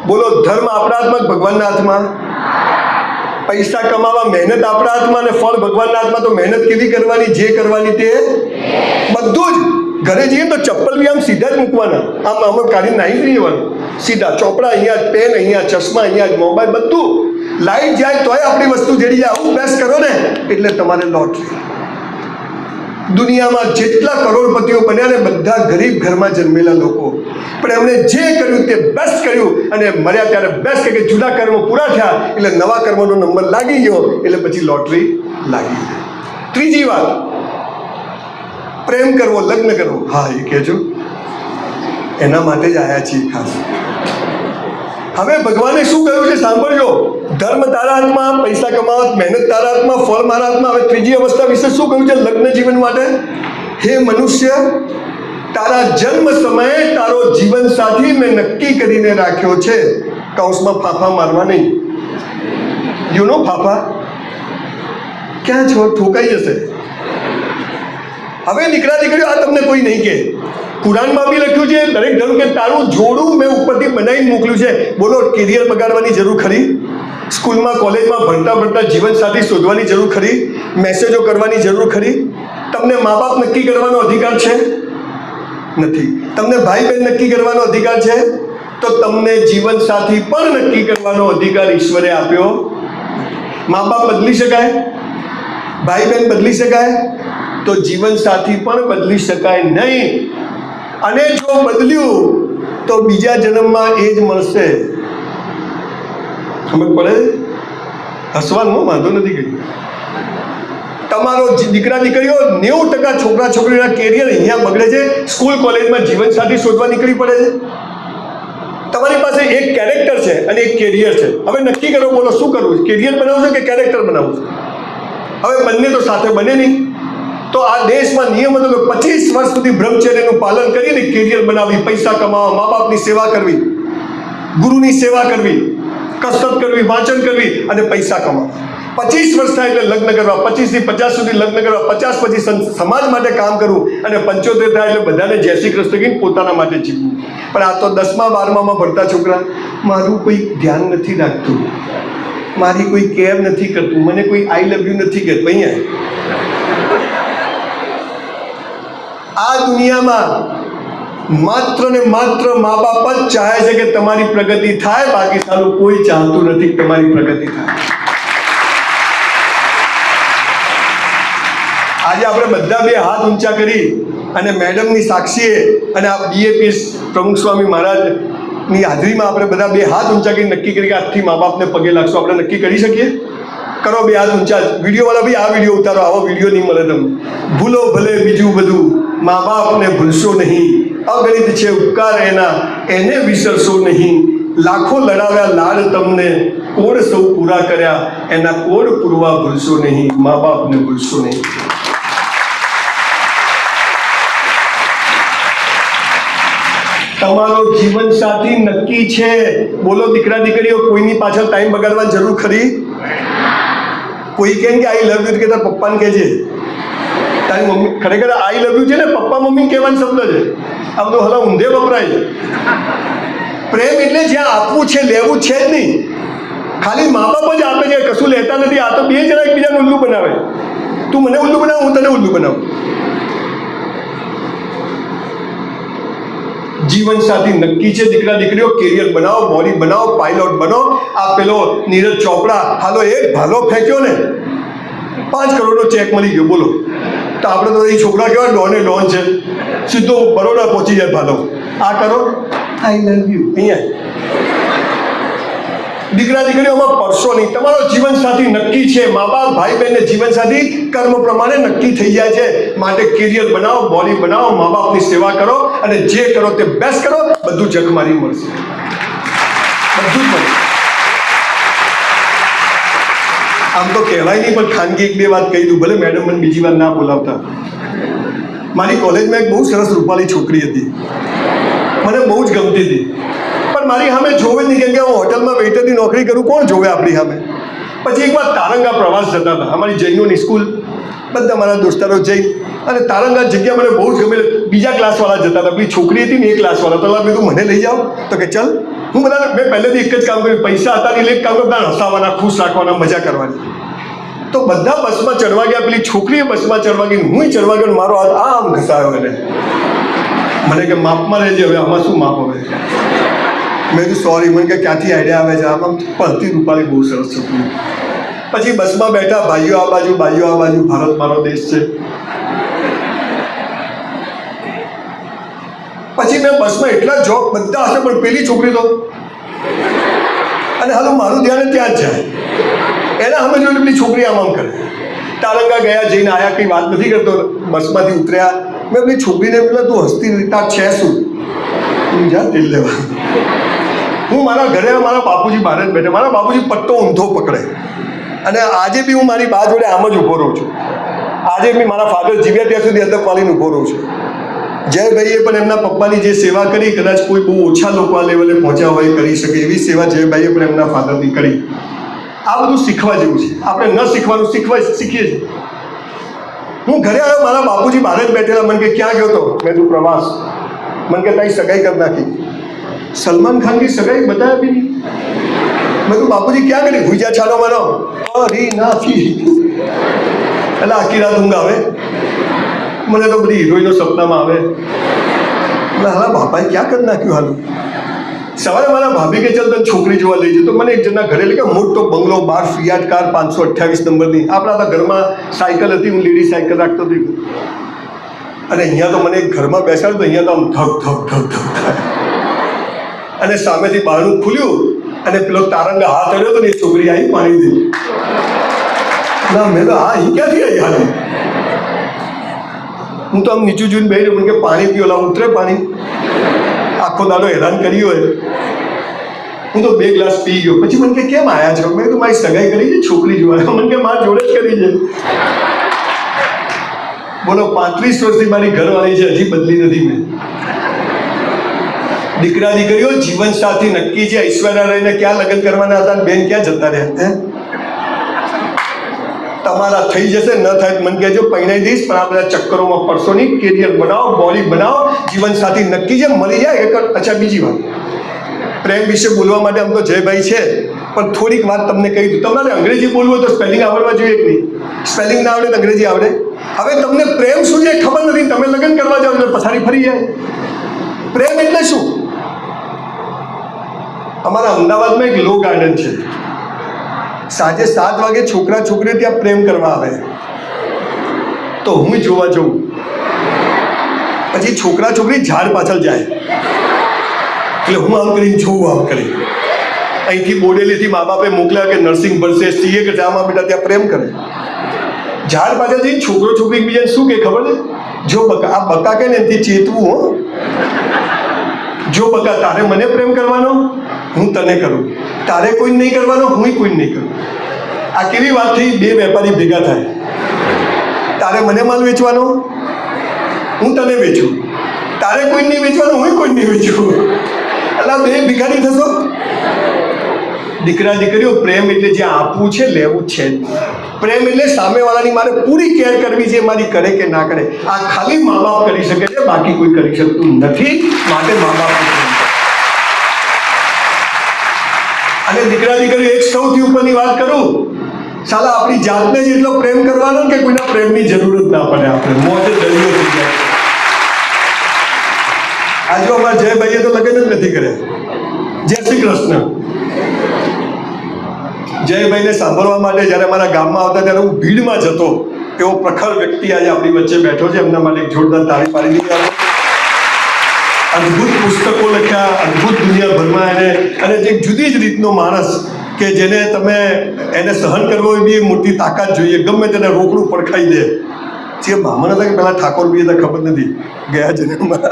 બોલો, ધર્મ આપણા હાથમાં, ભગવાનના હાથમાં. પૈસા કમાવા મહેનત આપણા હાથમાં, અને ફળ ભગવાનના હાથમાં. તો મહેનત કેવી કરવાની? જે કરવાની તે બધું જ. ઘરે જઈએ તો ચપ્પલ બી આમ સીધા જ મૂકવાના, આમ કાઢીને નાહી જ રહેવાનું. સીધા ચોપડા અહીંયા જ, પેન અહીંયા, ચશ્મા અહીંયા જ, મોબાઈલ બધું. લાઈટ જાય તોય આપણી વસ્તુ જડી જાય. આવું બેસ્ટ કરો ને એટલે તમારે લોટરી. દુનિયામાં જેટલા કરોડપતિઓ બન્યા ને બધા ગરીબ ઘરમાં જન્મેલા લોકો, પણ એમણે જે કર્યું તે બેસ્ટ કર્યું, અને મર્યા ત્યારે બેસ્ટ કે જૂના કર્મો પૂરા થયા એટલે નવા કર્મોનો નંબર લાગી ગયો, એટલે પછી લોટરી લાગી. ત્રીજી વાત, પ્રેમ કરવો, લગ્ન કરવો, હા એ કહેજો, એના માટે જ આવ્યા છીએ ખાસ. હવે ભગવાને શું કહ્યું છે સાંભળજો. ધર્મ તારા હાથમાં, પૈસા કમાવા, મહેનત તારા હાથમાં, ફળ મારા હાથમાં. હવે ત્રીજી અવસ્થા વિશે શું કહ્યું છે લગ્ન જીવન માટે? હે મનુષ્ય, તારા જન્મ સમયે તારો જીવન સાથી મેં નક્કી કરીને રાખ્યો છે. કૌંસમાં ફાફા મારવા નહીં. યુ નો ફાફા ક્યાં છો? ઠોકાઈ જશે. હવે દીકરા દીકરીઓ, આ તમને કોઈ નહીં કહે. કુરાનમાં બી લખ્યું છે દરેક ધર્મ કે તારું જોડું મેં ઉપરથી બનાવીને મોકલ્યું છે. બોલો, કેરિયર બગાડવાની જરૂર ખરી? સ્કૂલમાં કોલેજમાં ભણતા જીવન સાથી શોધવાની જરૂર ખરી? મેસેજો કરવાની જરૂર ખરી? તમને મા બાપ નક્કી કરવાનો અધિકાર છે? નથી. તમને ભાઈ બહેન નક્કી કરવાનો અધિકાર છે? તો તમને જીવન સાથી પણ નક્કી કરવાનો અધિકાર ઈશ્વરે આપ્યો. મા બાપ બદલી શકાય, ભાઈ બહેન બદલી શકાય, તો જીવન સાથી પણ બદલી શકાય નહીં. અને જો બદલ્યું તો બીજા જન્મમાં એ જ મળશે. સમજ પડે? હસવાનો વાંધો નથી કર્યો. તમારો દીકરા દીકરીઓ 90% છોકરા છોકરીઓના કેરિયર અહીંયા બગડે છે. સ્કૂલ કોલેજમાં જીવન સાથી શોધવા નીકળી પડે છે. તમારી પાસે એક કેરેક્ટર છે અને એક કેરિયર છે. હવે નક્કી કરો, બોલો શું કરવું? કેરિયર બનાવવું છે કે કેરેક્ટર બનાવવું છે? હવે બંને તો સાથે બને નહીં. તો આ દેશમાં નિયમ હતો કે 25 વર્ષ સુધી બ્રહ્મચર્યનું પાલન કરીને કેરિયર બનાવી, પૈસા કમાવા, મા બાપની સેવા કરવી, ગુરુની સેવા કરવી, કસરત કરવી, વાંચન કરવી અને પૈસા કમાવા. 25 વર્ષ થાય એટલે લગ્ન કરવા, 25 થી 50 સુધી લગ્ન કરવા, 50 પછી સમાજ માટે કામ કરવું અને 75 થાય એટલે બધાને જય શ્રી કૃષ્ણ કહીને પોતાના માટે જીવવું. પણ આ તો 10મા 12મામાં ભણતા છોકરા, મારું કોઈ ધ્યાન નથી રાખતું, મારી કોઈ કેર નથી કરતું, મને કોઈ આઈ લવ યુ નથી કહેતું. અહીંયા આ દુનિયામાં માત્ર ને માત્ર મા બાપ જ ચાહે છે કે તમારી પ્રગતિ થાય, બાકી સારું કોઈ ચાહતું નથી કે તમારી પ્રગતિ થાય. આજે આપણે બધા બે હાથ ઊંચા કરી અને મેડમની સાક્ષીએ અને આ બીએપીએસ પ્રમુખ સ્વામી મહારાજની હાજરીમાં આપણે બધા બે હાથ ઊંચા કરી નક્કી કરી કે આજથી મા બાપને પગે લાગશું. આપણે નક્કી કરી શકીએ? કરો બે હાથ ઊંચા. વિડીયોવાળા ભાઈ આ વિડીયો ઉતારો, આવો વિડીયો નહીં મળે તમને. ભૂલો ભલે બીજું બધું, મા બાપને ભૂલશો નહીં. અગણિત છે ઉપકાર એના, એને વિસરશો નહીં. લાખો લડાવ્યા લાડ તમને, કોડ સૌ પૂરા કર્યા, એના કોડ પૂરવા ભૂલશો નહીં. મા બાપને ભૂલશો નહીં. તમારો જીવન સાથી નક્કી છે. બોલો દીકરા દીકરીઓ, કોઈની પાછળ ટાઈમ બગાડવાની જરૂર ખરી? કોઈ કહે કે આઈ લવ યુ કે તાર પપ્પાને કહેજે. તારી મમ્મી ખરેખર આઈ લવ યુ છે ને પપ્પા મમ્મી કહેવાનો શબ્દ છે. આ બધું હલા ઊંધે વપરાય છે. પ્રેમ એટલે જ્યાં આપવું છે લેવું છે જ નહીં. ખાલી મા બાપ જ આપે છે, કશું લેતા નથી. આ તો બે જણા એકબીજાને ઉલ્લુ બનાવે. તું મને ઉલ્લુ બનાવ, હું તને ઉલ્લુ બનાવું. જીવન સાથી નક્કી છે. દીકરા દીકરીઓ, કેરિયર બનાવો, બોડી બનાવો, પાયલોટ બનો. આ પેલો નીરજ ચોપડા હાલો એક ભાલો ફેંક્યો ને, 5 કરોડનો ચેક મળી ગયો. બોલો, તો આપણે તો એ છોકરા કેવા ડોને ડોન છે, સીધો બરોડા પહોંચી જાય ભાલો. આ કરો, આઈ લવ યુ. અહીંયા દીકરા દીકરીઓમાં પડશો નહીં. તમારો જીવન સાથી નક્કી છે. મા બાપ ભાઈ બહેનને જીવન સાથી કર્મ પ્રમાણે નક્કી થઈ જાય છે. માટે કેરિયર બનાવો, બોડી બનાવો, મા બાપની સેવા કરો અને જે કરો તે બેસ્ટ કરો. બધું જગમારી મળશે, બધું જ મળશે. આમ તો કહેવાય નહીં, પણ ખાનગી એક બે વાત કહી દઉં. ભલે મેડમ મને બીજી વાર ના બોલાવતા. મારી કોલેજમાં એક બહુ સરસ રૂપાળી છોકરી હતી, મને બહુ જ ગમતી હતી. પણ મારી સામે જોવે નહીં, કેમ કે હું હોટલમાં વેઇટરની નોકરી કરું, કોણ જોવે આપણી સામે. પછી એકવાર તારંગા પ્રવાસ જતા હતા, અમારી જૈનોની સ્કૂલ, બધા મારા દોસ્તારો જઈ અને તારંગા જગ્યા મને બહુ જ ગમે. બીજા ક્લાસવાળા જતા હતા, પેલી છોકરી હતી ને એ ક્લાસવાળા. તો મેં તું મને લઈ જાઓ, તો કે ચાલ. હું બધા મેં પહેલેથી એક જ કામ કર્યું, પૈસા હતા એટલે એક કામ કરતા, હસાવાના, ખુશ રાખવાના, મજા કરવાની. તો બધા બસમાં ચડવા ગયા, પેલી છોકરીએ બસમાં ચડવા ગઈ, હું ચડવા ગયો, મારો હાથ આમ ઘસાયો. એને મને કે માપમાં રહેજે, હવે આમાં શું માપ હવે. મેં કીધું સોરી. મને કે ક્યાંથી આઈડિયા આવે છે? આમ પડતી રૂપાળી બહુ સરસ છોકરી. પછી બસમાં બેઠા, ભાઈઓ આ બાજુ, ભાઈઓ આ બાજુ, ભારત મારો દેશ છે. પછી મેં બસમાં એટલા જોક બધા હશે, પણ પેલી છોકરી તો, અને હાલો મારું ધ્યાન ત્યાં જ જાય. એના સામે જોઈને પેલી છોકરી આમ આમ કરે. તારંગા ગયા, જઈને આયા, કંઈ વાત નથી કરતો, બસમાંથી ઉતર્યા. મેં પેલી છોકરીને પેલા તું હસતી રીતા છે શું? તું જા તેલ લેવા. હું મારા ઘરે મારા બાપુજી બહાર જ બેઠા, મારા બાપુજી પટ્ટો ઊંધો પકડે, અને આજે બી હું મારી બા જોડે આમ જ ઊભો રહું છું. આજે બી મારા ફાધર જીવ્યા ત્યાં સુધી અંદર પાલીને ઊભો રહું છું. જયભાઈએ પણ એમના પપ્પાની જે સેવા કરી, કદાચ કોઈ બહુ ઓછા લોકો આ લેવલે પહોંચ્યા હોય કરી શકે એવી સેવા જયભાઈએ પણ એમના ફાધરની કરી. આ બધું શીખવા જેવું છે. આપણે ન શીખવાનું શીખીએ છીએ. હું ઘરે આવ્યો, મારા બાપુજી બહાર જ બેઠેલા. મને કે ક્યાં ગયો તો? મેં તું પ્રવાસ. મને કે તારી સગાઈ કરી નાખી. સલમાન ખાનની સગાઈ બતાવ્યા બી નહીં. મેં તું બાપુજી ક્યાં કરી? ભૂજા છાનો મારો અરી નાખી. એટલે આખી રાત ઊંઘ આવે. મને તો બધી હિરોઈનો સપનામાં આવે. હાલા બાપાએ ક્યાં કરી નાખ્યું હાલું. સવારે મારા ભાભી કે ચાલ તને છોકરી જોવા લઈ જતો. મને એક જણના ઘરે લઈ ગયા, મોટો બંગલો, 12 ફિયાટ કાર, 528 નંબરની. આપણા તો ઘરમાં સાયકલ હતી, હું લેડી સાયકલ રાખતો હતો. અને અહીંયા તો મને ઘરમાં બેસાડ્યો તો અહીંયા તો આમ ધક ધક ધક ધક થાય. અને સામેથી બહારનું ખુલ્યું અને પેલો તારંગા હાથ અડ્યો તો ને એ છોકરી આવી પાણી દીધી. ના મેં તો હા અહીં ક્યાંથી આવી હાલ. હું તો આમ નીચું જોઈને બેઠો, મને કે પાણી પીઓ, લાવ ઉતરે પાણી. આખો દાડો હેરાન કરી હોય. હું તો 2 ગ્લાસ પી ગયો. પછી મને કે કેમ આવ્યા છો? મેં તો મારી સગાઈ કરી છે છોકરી જોવા. મને કે મારા જોડે જ કરી છે. બોલો, 35 વર્ષથી મારી ઘરવાળી છે, હજી બદલી નથી મેં. દીકરા દીકરીઓ જીવન સાથી નક્કી છે. ઐશ્વર્યા રહીને ક્યાં લગ્ન કરવાના હતા, બેન ક્યાં જતા રહ્યા? તમારા થઈ જશે, ન થાય મને કહેજો, પહેણાઈ દઈશ. પણ આ બધા ચક્કરોમાં પડશો નહીં. કેરિયર બનાવો, બોડી બનાવો, જીવન સાથી નક્કી છે, મળી જાય એક. અચ્છા, બીજી વાત, પ્રેમ વિશે બોલવા માટે આમ તો જયભાઈ છે, પણ થોડીક વાત તમને કહી દઉં. તમારે અંગ્રેજી બોલવું હોય તો સ્પેલિંગ આવડવા જોઈએ કે નહીં? સ્પેલિંગ ના આવડે તો અંગ્રેજી આવડે? હવે તમને પ્રેમ શું છે ખબર નથી, તમે લગ્ન કરવા જાઓ એટલે પથારી ફરી જાય. પ્રેમ એટલે શું? અમારા અમદાવાદમાં એક લો ગાર્ડન છે. સાંજે 7 વાગે છોકરા છોકરીઓ ત્યાં પ્રેમ કરવા આવે, તો હું જોવા જઉં. પછી છોકરા છોકરી ઝાડ પાછળ જાય, એટલે હું આમ કરીને જોઉં, આમ કરી. અહીંથી બોડેલીથી મા બાપે મોકલ્યા કે નર્સિંગ ભણશે, સીએ કે જામાં બેટા ત્યાં પ્રેમ કરે. ઝાડ પાછળ જઈને છોકરો છોકરી એકબીજાને શું કે ખબર છે? જો બકા, આ બકા કે ને એનાથી ચેતવું. હો, જો બકા, તારે મને પ્રેમ કરવાનો, હું તને કરું. તારે કોઈ નહીં કરવાનો, હું કોઈ નહીં કરું. આ કેવી વાત થઈ? 2 વેપારી ભેગા થાય. તારે મને માલ વેચવાનો, હું તને વેચું. તારે કોઈ નહીં વેચવાનો, હું કોઈ નહીં વેચું. એટલે 2 ભિખારી થશો. દીકરા દીકરીઓ, પ્રેમ એટલે જે આપવું છે, લેવું છે. પ્રેમ એટલે સામેવાળાની મારે પૂરી કેર કરવી છે, મારી કરે કે ના કરે. આ ખાલી મા બાપ કરી શકે છે, બાકી કોઈ કરી શકતું નથી. માટે મા બાપ. અને દીકરા દીકરીઓ, એક સૌથી ઉપરની વાત કરું, સાલા આપણી જાતને જ એટલો પ્રેમ કરવાનો કે કોઈના પ્રેમની જરૂર જ ના પડે. આપણે મોજે દરિયો થઈ જાય. આજે અમારા જયભાઈએ તો લગ્ન જ નથી કર્યા. જય શ્રી કૃષ્ણ. જયભાઈને સાંભળવા માટે જ્યારે મારા ગામમાં આવતા ત્યારે હું ભીડમાં જતો. એવો પ્રખર વ્યક્તિ આજે આપણી વચ્ચે બેઠો છે. એમના માટે એક જોરદાર તાળી પાડી દીધી. અદ્ભુત પુસ્તકો લખ્યા, અદ્ભુત દુનિયાભરમાં એને, અને એક જુદી જ રીતનો માણસ કે જેને તમે એને સહન કરવો એ બી મોટી તાકાત જોઈએ. ગમે તેને રોકડું પડખાઈ દે. જે બ્રાહ્મણ હતા કે પહેલાં ઠાકોર બી હતા ખબર નથી, ગયા જન્મમાં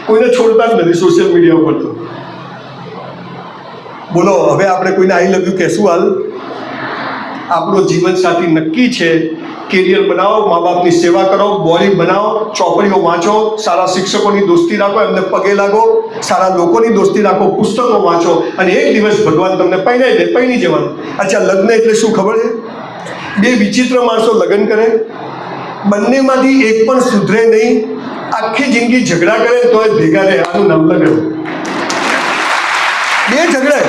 કોઈને છોડતા જ નથી સોશિયલ મીડિયા ઉપર. તો બોલો, હવે આપણે કોઈને આઈ લવ યુ કહેશું? હાલ આપણો જીવન સાથી નક્કી છે. કેરિયર બનાવો, મા બાપની સેવા કરો, બોડી બનાવો, ચોપડીઓ વાંચો, સારા શિક્ષકોની દોસ્તી રાખો, એમને પગે લાગો, સારા લોકોની દોસ્તી રાખો, પુસ્તકો વાંચો, અને એક દિવસ ભગવાન તમને પહેણાઈ દે, પહેણી જવાનું. અચ્છા, લગ્ન એટલે શું ખબર છે? 2 વિચિત્ર માણસો લગ્ન કરે, બંનેમાંથી એક પણ સુધરે નહીં, આખી જિંદગી ઝઘડા કરે તો એ ભેગા રહે. આનું નામ લગ્ન. 2 ઝઘડે,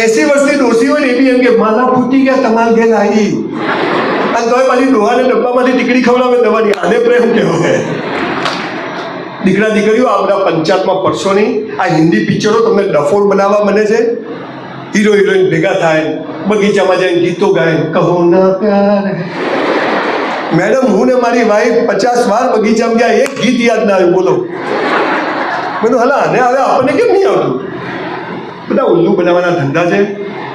80 વર્ષની ડોસી હોય ને એ બી એમ કે માલા ફૂટી ગયા તમારા ઘેર આવી, અને તોય પાછી ડોહાને ડબ્બામાંથી ટીકડી ખવડાવે દવાની. આને પ્રેમ કહેવાય. દીકરા દીકરીઓ, આ બધા પંચાયતમાં પડશો નહીં. આ હિન્દી પિક્ચરો તમને ડફોડ બનાવવા બને છે. હીરો હિરોઈન ભેગા થાય, બગીચામાં જઈને ગીતો ગાય, કહો ના પ્યાર. મેડમ, હું ને મારી વાઈફ 50 વાર બગીચામાં ગયા, એક ગીત યાદ ના આવ્યું. બોલો. બધું હલા, અને હવે આપણને કેમ નહીં આવતું? બધા ઉલ્લુ બનાવવાના ધંધા છે.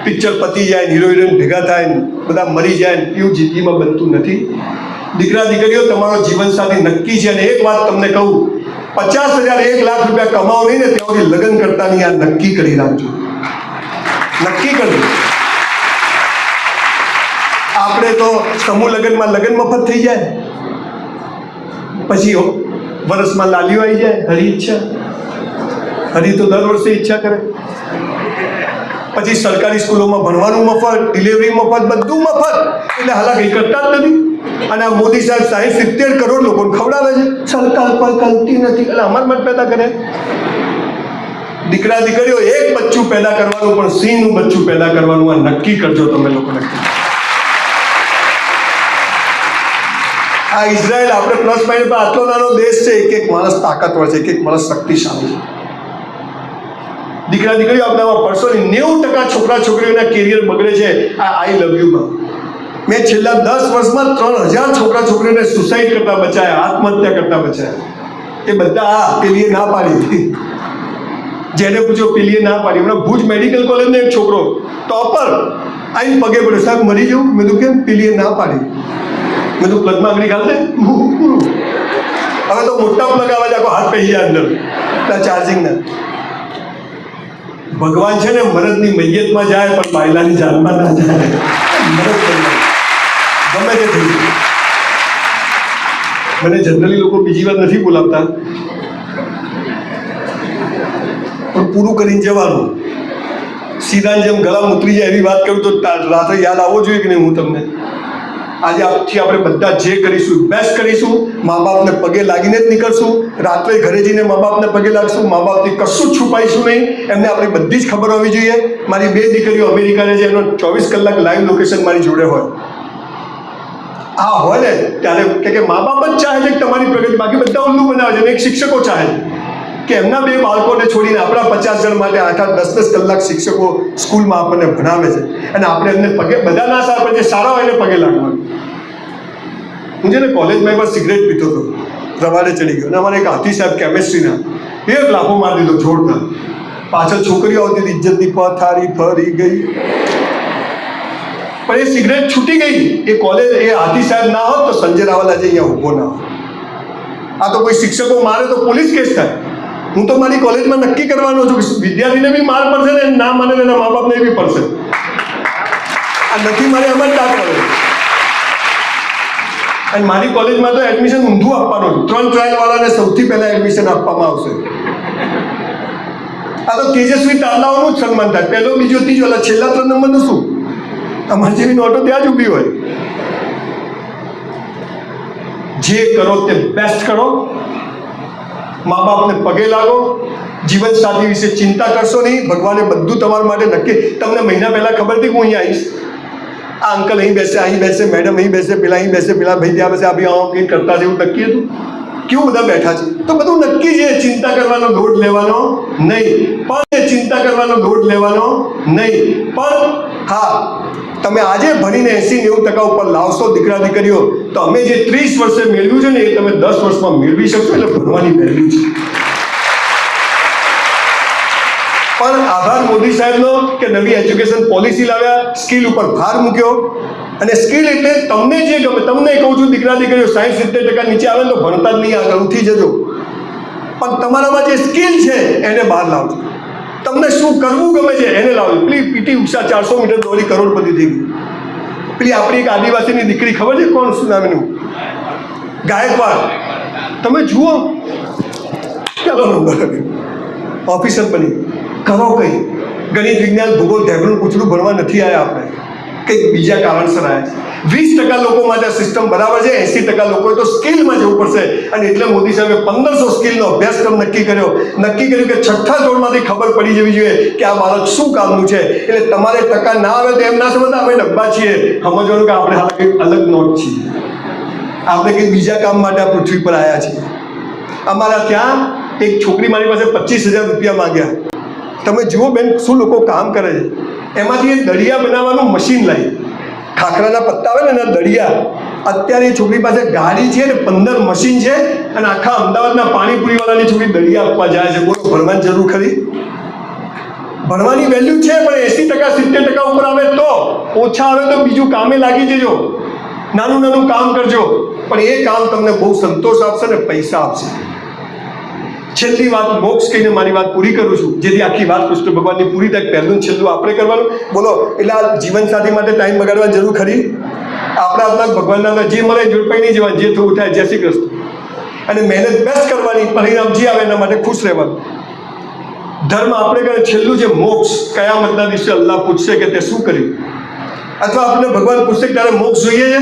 પિક્ચર પતી જાય, હીરો હિરોઈન ભેગા થાય, બધા મરી જાય, એવું જિંદગીમાં બનતું નથી. દીકરા દીકરીઓ, તમારો જીવનસાથી નક્કી છે. અને એક વાત તમને કહું, 50,000 1 લાખ રૂપિયા કમાવો નહીં ને ત્યાં સુધી લગ્ન કરતા નહીં. આ નક્કી કરી રાખજો, નક્કી કરજો. આપણે તો સમૂહ લગ્નમાં લગ્ન મફત થઈ જાય, પછી વર્ષમાં લાલીઓ આવી જાય. હરી ઈચ્છા, હરી તો દર વર્ષે ઈચ્છા કરે. પછી સરકારી સ્કૂલોમાં ભણવાનું મફત, ડિલિવરી મફત, બધું મફત. એટલે હાલાકી કરતા જ નથી. અને આ મોદી સાહેબ 60-70 કરોડ લોકોને ખવડાવે છે. સરકાર પર કલતી નથી. એટલે અમાર મત પેદા કરે. દીકરા દીકરીઓ, એક બચ્ચું પેદા કરવાનું, પણ સિંહનું બચ્ચું પેદા કરવાનું. આ નક્કી કરજો તમે લોકો. નક્કી. આ ઇઝરાયલ આપણે પ્લસ માઇનસ આટલો નાનો દેશ છે. એક માણસ તાકાતવર છે, એક માણસ શક્તિશાળી છે. દીકરા દીકરીઓ, આપણામાં પડશો નહીં. 90% છોકરા છોકરીઓના કેરિયર બગડે છે આ આઈ લવ યુમાં. મેં છેલ્લા 10 વર્ષમાં 3000 છોકરા છોકરીઓને સુસાઇડ કરતા બચાયા, આત્મહત્યા કરતા બચાયા. એ બધા પેલીએ ના પાડી. જેને પૂછ્યો પેલીએ ના પાડી. હમણાં ભુજ મેડિકલ કોલેજનો એક છોકરો ટોપર આઈને પગે પડ્યો, સાહેબ મરી જવું. મેં તો કેમ? પેલીએ ના પાડી. મેં તો પ્લગમાં આગળ ખાલ દે પૂરું. હવે તો મોટા પ્લગ આવે છે, આખો હાથ પહેરી જાય અંદર ચાર્જિંગના. ભગવાન છે ને મરદની મૈયતમાં જાય, પણ બાયલાની જાનમાં ના જાય. મરદ ગમે તે થઈ જાય. મને જનરલી લોકો બીજી વાર નથી બોલાવતા, પણ પૂરું કરીને જવાનું. સીધા જેમ ગળા ઉતરી જાય એવી વાત કરું તો રાત્રે યાદ આવવો જોઈએ કે નહીં? હું તમને આજે આજથી આપણે બધા જે કરીશું બેસ્ટ કરીશું. મા બાપને પગે લાગીને જ નીકળશું. રાત્રે ઘરે જઈને મા બાપને પગે લાગશું. મા બાપથી કશું જ છુપાઈશું નહીં. એમને આપણી બધી જ ખબર હોવી જોઈએ. મારી 2 દીકરીઓ અમેરિકાને છે, એનો 24 કલાક લાઈવ લોકેશન મારી જોડે હોય. આ હોય ને ત્યારે કે મા બાપ જ ચાહે છે કે તમારી પ્રગતિ, બાકી બધા ઉલ્લુ બનાવે છે. અને એક શિક્ષકો ચાહે કે એમના 2 બાળકોને છોડીને આપણા 50 જણ માટે 8-8, 10-10 કલાક શિક્ષકો સ્કૂલમાં આપણને ભણાવે છે. અને આપણે એમને પગે, બધા ના સારા, પણ જે સારા હોય એને પગે લાગવાનું. હું છે ને કોલેજમાં એકવાર સિગરેટ પીતો હતો, રવાડે ચડી ગયો. અને અમારે એક હાથી સાહેબ કેમેસ્ટ્રીના, એક લાફો મારી દીધો જોરદાર. પાછળ છોકરીઓ આવતી હતી, ઇજ્જતની પથારી ફરી ગઈ. પણ એ સિગરેટ છૂટી ગઈ. એ કોલેજ, એ હાથી સાહેબ ના હોત તો સંજય રાવલ આજે અહીંયા ઊભો ના હોત. આ તો કોઈ શિક્ષકો મારે તો પોલીસ કેસ થાય. હું તો મારી કોલેજમાં નક્કી કરવાનો છું કે વિદ્યાર્થીને બી માર પડશે ને, ના માને એના મા બાપને બી પડશે. આ નથી મારે એમ જ દાદ પડે. અને મારી કોલેજમાં તો એડમિશન ઊંધું આપવાનું. 3 ટ્રાયલ વાળાને સૌથી પહેલા એડમિશન આપવામાં આવશે. આ તો તેજસ્વી તારલાઓનું જ સન્માન થાય. પહેલો, બીજો, ત્રીજો. છેલ્લા 3 નંબરનું શું? અમારી જેવી નોટો ત્યાં જ ઊભી હોય. જે કરો તે બેસ્ટ કરો. મા બાપને પગે લાગો. જીવન સાથી વિશે ચિંતા કરશો નહીં. ભગવાને બધું તમારા માટે નક્કી. તમને મહિના પહેલા ખબર હતી કે હું અહીંયા આવીશ? આ અંકલ અહીં બેસે, અહીં બેસે, મેડમ અહીં બેસે, પેલા અહીં બેસે, પેલા ભાઈ ત્યાં બેસે, આ ભાઈ આમ કંઈક કરતા છે, એવું નક્કી હતું? કેવું બધા બેઠા છે? તો બધું નક્કી છે. ચિંતા કરવાનો લોડ લેવાનો નહીં. પણ ચિંતા કરવાનો લોડ લેવાનો નહીં. પણ હા, તમે આજે ભણીને 80-90% ઉપર લાવશો દીકરા દીકરીઓ, તો અમે જે 30 વર્ષે મેળવ્યું છે ને એ તમે 10 વર્ષમાં મેળવી શકશો. એટલે ભણવાની વેલ્યુ છે. પણ આભાર મોદી સાહેબનો કે નવી એજ્યુકેશન પોલિસી લાવ્યા, સ્કિલ ઉપર ભાર મૂક્યો. અને સ્કિલ એટલે તમને જે ગમે. તમને કહું છું દીકરા દીકરીઓ, 60-70% નીચે આવે તો ભણતા જ નહીં, આગળ ઉઠી જજો. પણ તમારામાં જે સ્કિલ છે એને બહાર લાવજો. તમને શું કરવું ગમે છે એને લાવજો. પેલી પીટી ઉષા 400 મીટર દોડી કરોડપતિ થઈ ગઈ. પેલી આપણી એક આદિવાસીની દીકરી, ખબર છે કોણ, શું નામ એનું? ગાયકવાડ. તમે જુઓ, ચાલો નંબર ઓફિસર બની. કરો કંઈ. ગણિત, વિજ્ઞાન, ભૂગોળ, ઢેબરું પૂછડું ભણવા નથી આવ્યા આપણે, કંઈક બીજા કારણસર આવ્યા. 20% લોકો માટે સિસ્ટમ બરાબર છે. 80% લોકોએ તો સ્કિલમાં જવું પડશે. અને એટલે મોદી સાહેબે 1500 સ્કિલનો અભ્યાસક્રમ નક્કી કર્યો કે 6થા ધોરણમાંથી ખબર પડી જવી જોઈએ કે આ બાળક શું કામનું છે. એટલે તમારે ટકા ના આવે તો એમ ના સમજતા અમે ડબ્બા છીએ. સમજવાનું કે આપણે હાલ કંઈક અલગ નોટ છીએ. આપણે કંઈક બીજા કામ માટે આ પૃથ્વી પર આવ્યા છીએ. અમારા ત્યાં એક છોકરી મારી પાસે 25,000 રૂપિયા માંગ્યા. તમે જુઓ બેન શું લોકો કામ કરે છે. એમાંથી એ દળિયા બનાવવાનું મશીન લાવી, ખાખરાના પત્તા આવે ને એના દળિયા. અત્યારે એ છોકરી પાસે ગાડી છે ને 15 મશીન છે. અને આખા અમદાવાદના પાણીપુરી વાળાની છોકરી દળિયા આપવા જાય છે. બોલો, ભણવાની જરૂર ખરી? ભણવાની વેલ્યુ છે, પણ 80% 70% ઉપર આવે તો, ઓછા આવે તો બીજું કામે લાગી જજો, નાનું નાનું કામ કરજો, પણ એ કામ તમને બહુ સંતોષ આપશે ને પૈસા આપશે. છેલ્લી વાત મોક્ષ કહીને મારી વાત પૂરી કરું છું, જેથી આખી વાત કૃષ્ણ ભગવાનની પૂરી થાય. પહેલું છેલ્લું આપણે કરવાનું. બોલો, એટલે આ જીવનસાથી માટે ટાઈમ બગાડવાની જરૂર ખરી? આપણા હાથમાં ભગવાનના જે મળે ઝડપાઈ નહીં જવાનું, જે થવું થાય. જય શ્રી કૃષ્ણ. અને મહેનત બેસ્ટ કરવાની, પરિણામ જે આવે એના માટે ખુશ રહેવાનું. ધર્મ આપણે કરે. છેલ્લું જે મોક્ષ, કયામતના દિવસે અલ્લાહ પૂછશે કે તે શું કર્યું, અથવા આપણે ભગવાન પૂછશે કે તારે મોક્ષ જોઈએ છે,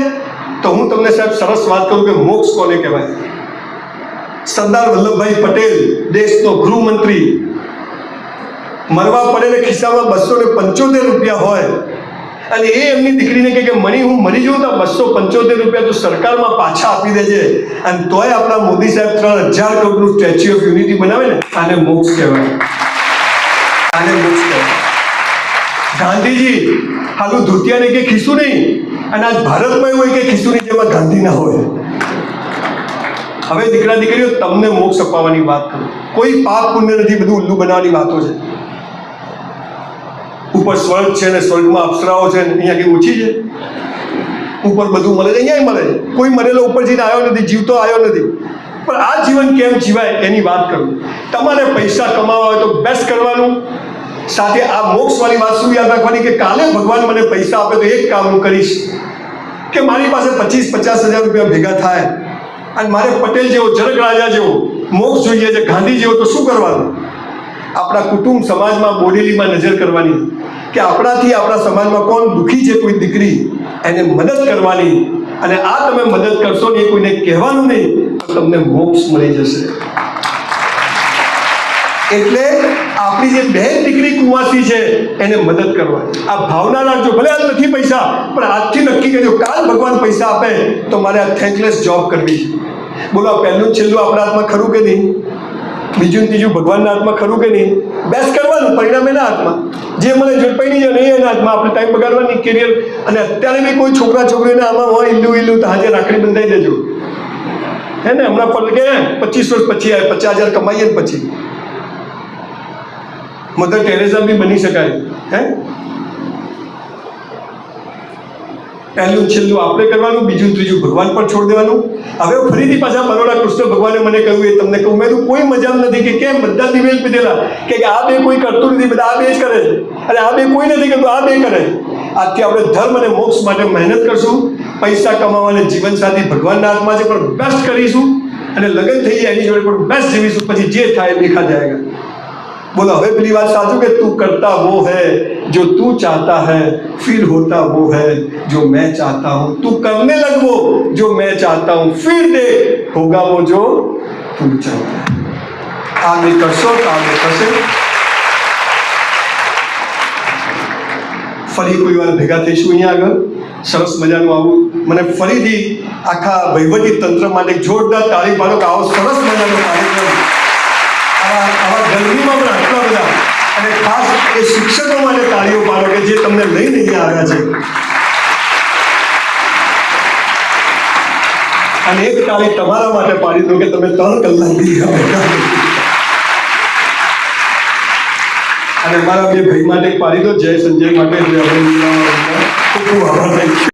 તો હું તમને સાહેબ સરસ વાત કરું કે મોક્ષ કોને કહેવાય. સરદાર વલ્લભભાઈ પટેલ, દેશનો ગૃહમંત્રી, મરવા પડે ને ખિસ્સામાં 275 રૂપિયા હોય, અને એ એમની દીકરીને કહે કે મણી હું મરી જાઉં તો 275 રૂપિયા તો સરકારમાં પાછા આપી દેજે, અને તોય આપણા મોદી સાહેબ 3000 કરોડનું સ્ટેચ્યુ ઓફ યુનિટી બનાવે ને, આને મોક્ષ કહેવાય. આને મોક્ષ કહેવાય. ગાંધીજી હાલું ધોતિયાને કે ખિસ્સું નહીં, અને આજ ભારતમાં એવું હોય કે ખિસ્સુની જેમાં ગાંધી ના હોય. હવે દીકરા દીકરીઓ, તમને મોક્ષ અપાવવાની વાત કરું. કોઈ પાપ પુણ્ય નથી, બધું ઉલ્લુ બનાવવાની વાતો છે. ઉપર સ્વર્ગ છે ને સ્વર્ગમાં અપ્સરાઓ છે, અહીંયા કઈ ઓછી છે? ઉપર બધું મળે છે, અહીંયા મળે છે. કોઈ મરેલો ઉપર જઈને આવ્યો નથી, જીવતો આવ્યો નથી. પણ આ જીવન કેમ જીવાય એની વાત કરું. તમારે પૈસા કમાવા હોય તો બેસ્ટ કરવાનું. સાથે આ મોક્ષવાળી વાત શું યાદ રાખવાની કે કાલે ભગવાન મને પૈસા આપે તો એક કામ હું કરીશ કે મારી પાસે 25-50 હજાર રૂપિયા ભેગા થાય અને મારે પટેલ જેવો, જનક રાજા જેવો મોક્ષ જોઈએ છે, ગાંધી જેવો, તો શું કરવાનું? આપણા કુટુંબ સમાજમાં, બોડેલીમાં નજર કરવાની કે આપણાથી આપણા સમાજમાં કોણ દુઃખી છે, કોઈ દીકરી, એને મદદ કરવાની. અને આ તમે મદદ કરશો ને, કોઈને કહેવાનું નહીં, તો તમને મોક્ષ મળી જશે. એટલે આપણી જે બહેન દીકરી કુંવાસી છે એને મદદ કરવાની. આ ભાવના રાખજો. ભલે આજ નથી પૈસા, પણ આજથી નક્કી કરજો કાલ ભગવાન પૈસા આપે તો મારે આ થેન્કલેસ જોબ કરવી છે. બોલો, આ પહેલું છેલ્લું આપણા હાથમાં ખરું કે નહીં? બીજું ત્રીજું ભગવાનના હાથમાં ખરું કે નહીં? બેસ્ટ કરવાનું, પરિણામ એના હાથમાં. જે મને ઝડપાઈ નહીં જાય એના હાથમાં. આપણે ટાઈમ બગાડવાની, કેરિયર. અને અત્યારે બી કોઈ છોકરા છોકરીને આમાં હોય ઈલ્લું તો હાજર રાખડી બંધાઈ દેજો, હે ને? હમણાં પર કે 25 વર્ષ પછી આવે, 50,000 કમાઈએ ને પછી મધર ટેરેસા બી બની શકાય. હે, પહેલું છેલ્લું આપણે કરવાનું, બીજું ત્રીજું ભગવાન પર છોડી દેવાનું. હવે ફરીથી પાછા બરોડા કૃષ્ણ ભગવાને મને કહ્યું, એ તમને કહું. મેં તો કોઈ મજા નથી કે કેમ બધા દિવેલ પીધેલા કે આ બે કોઈ કરતું નથી, બધા આ બે જ કરે છે, અને આ બે કોઈ નથી કરતું, આ બે કરે. આજથી આપણે ધર્મ અને મોક્ષ માટે મહેનત કરશું. પૈસા કમાવાને જીવન સાથી ભગવાનના હાથમાં છે, પણ બેસ્ટ કરીશું. અને લગ્ન થઈ જાય એની જોડે પણ બેસ્ટ જીવીશું. પછી જે થાય દેખા જાયગા. बोलो, હવે પેલી વાત સાચું કે તું કરતા वो है जो तू चाहता है, फिर होता वो है जो मैं चाहता हूँ. तू करने लग वो जो मैं चाहता हूँ, फिर देख होगा वो जो तू चाहता है. आगे करशो तो आगे करશે. ફરી કોઈ વાર ભેગા થઈશું અહીંયા આગળ. સરસ મજાનું આવું મને ફરીથી આખા વહીવટી તંત્ર માટે જોરદાર તાળી પાડો કે આવો સરસ મજાનો કાર્યક્રમ આવા ગરમીમાં પણ આટલા બધા. અને ખાસ એ શિક્ષકો માટે તાળીઓ પાડો કે જે તમને લઈને અહીંયા આવ્યા છે. અને એક તાળી તમારા માટે પાડી દો કે તમે 3 કલાકથી આવ્યા. અને મારા બે ભાઈ માટે પાડી દો, જય સંજય માટે, જય ખૂબ ખૂબ આભાર.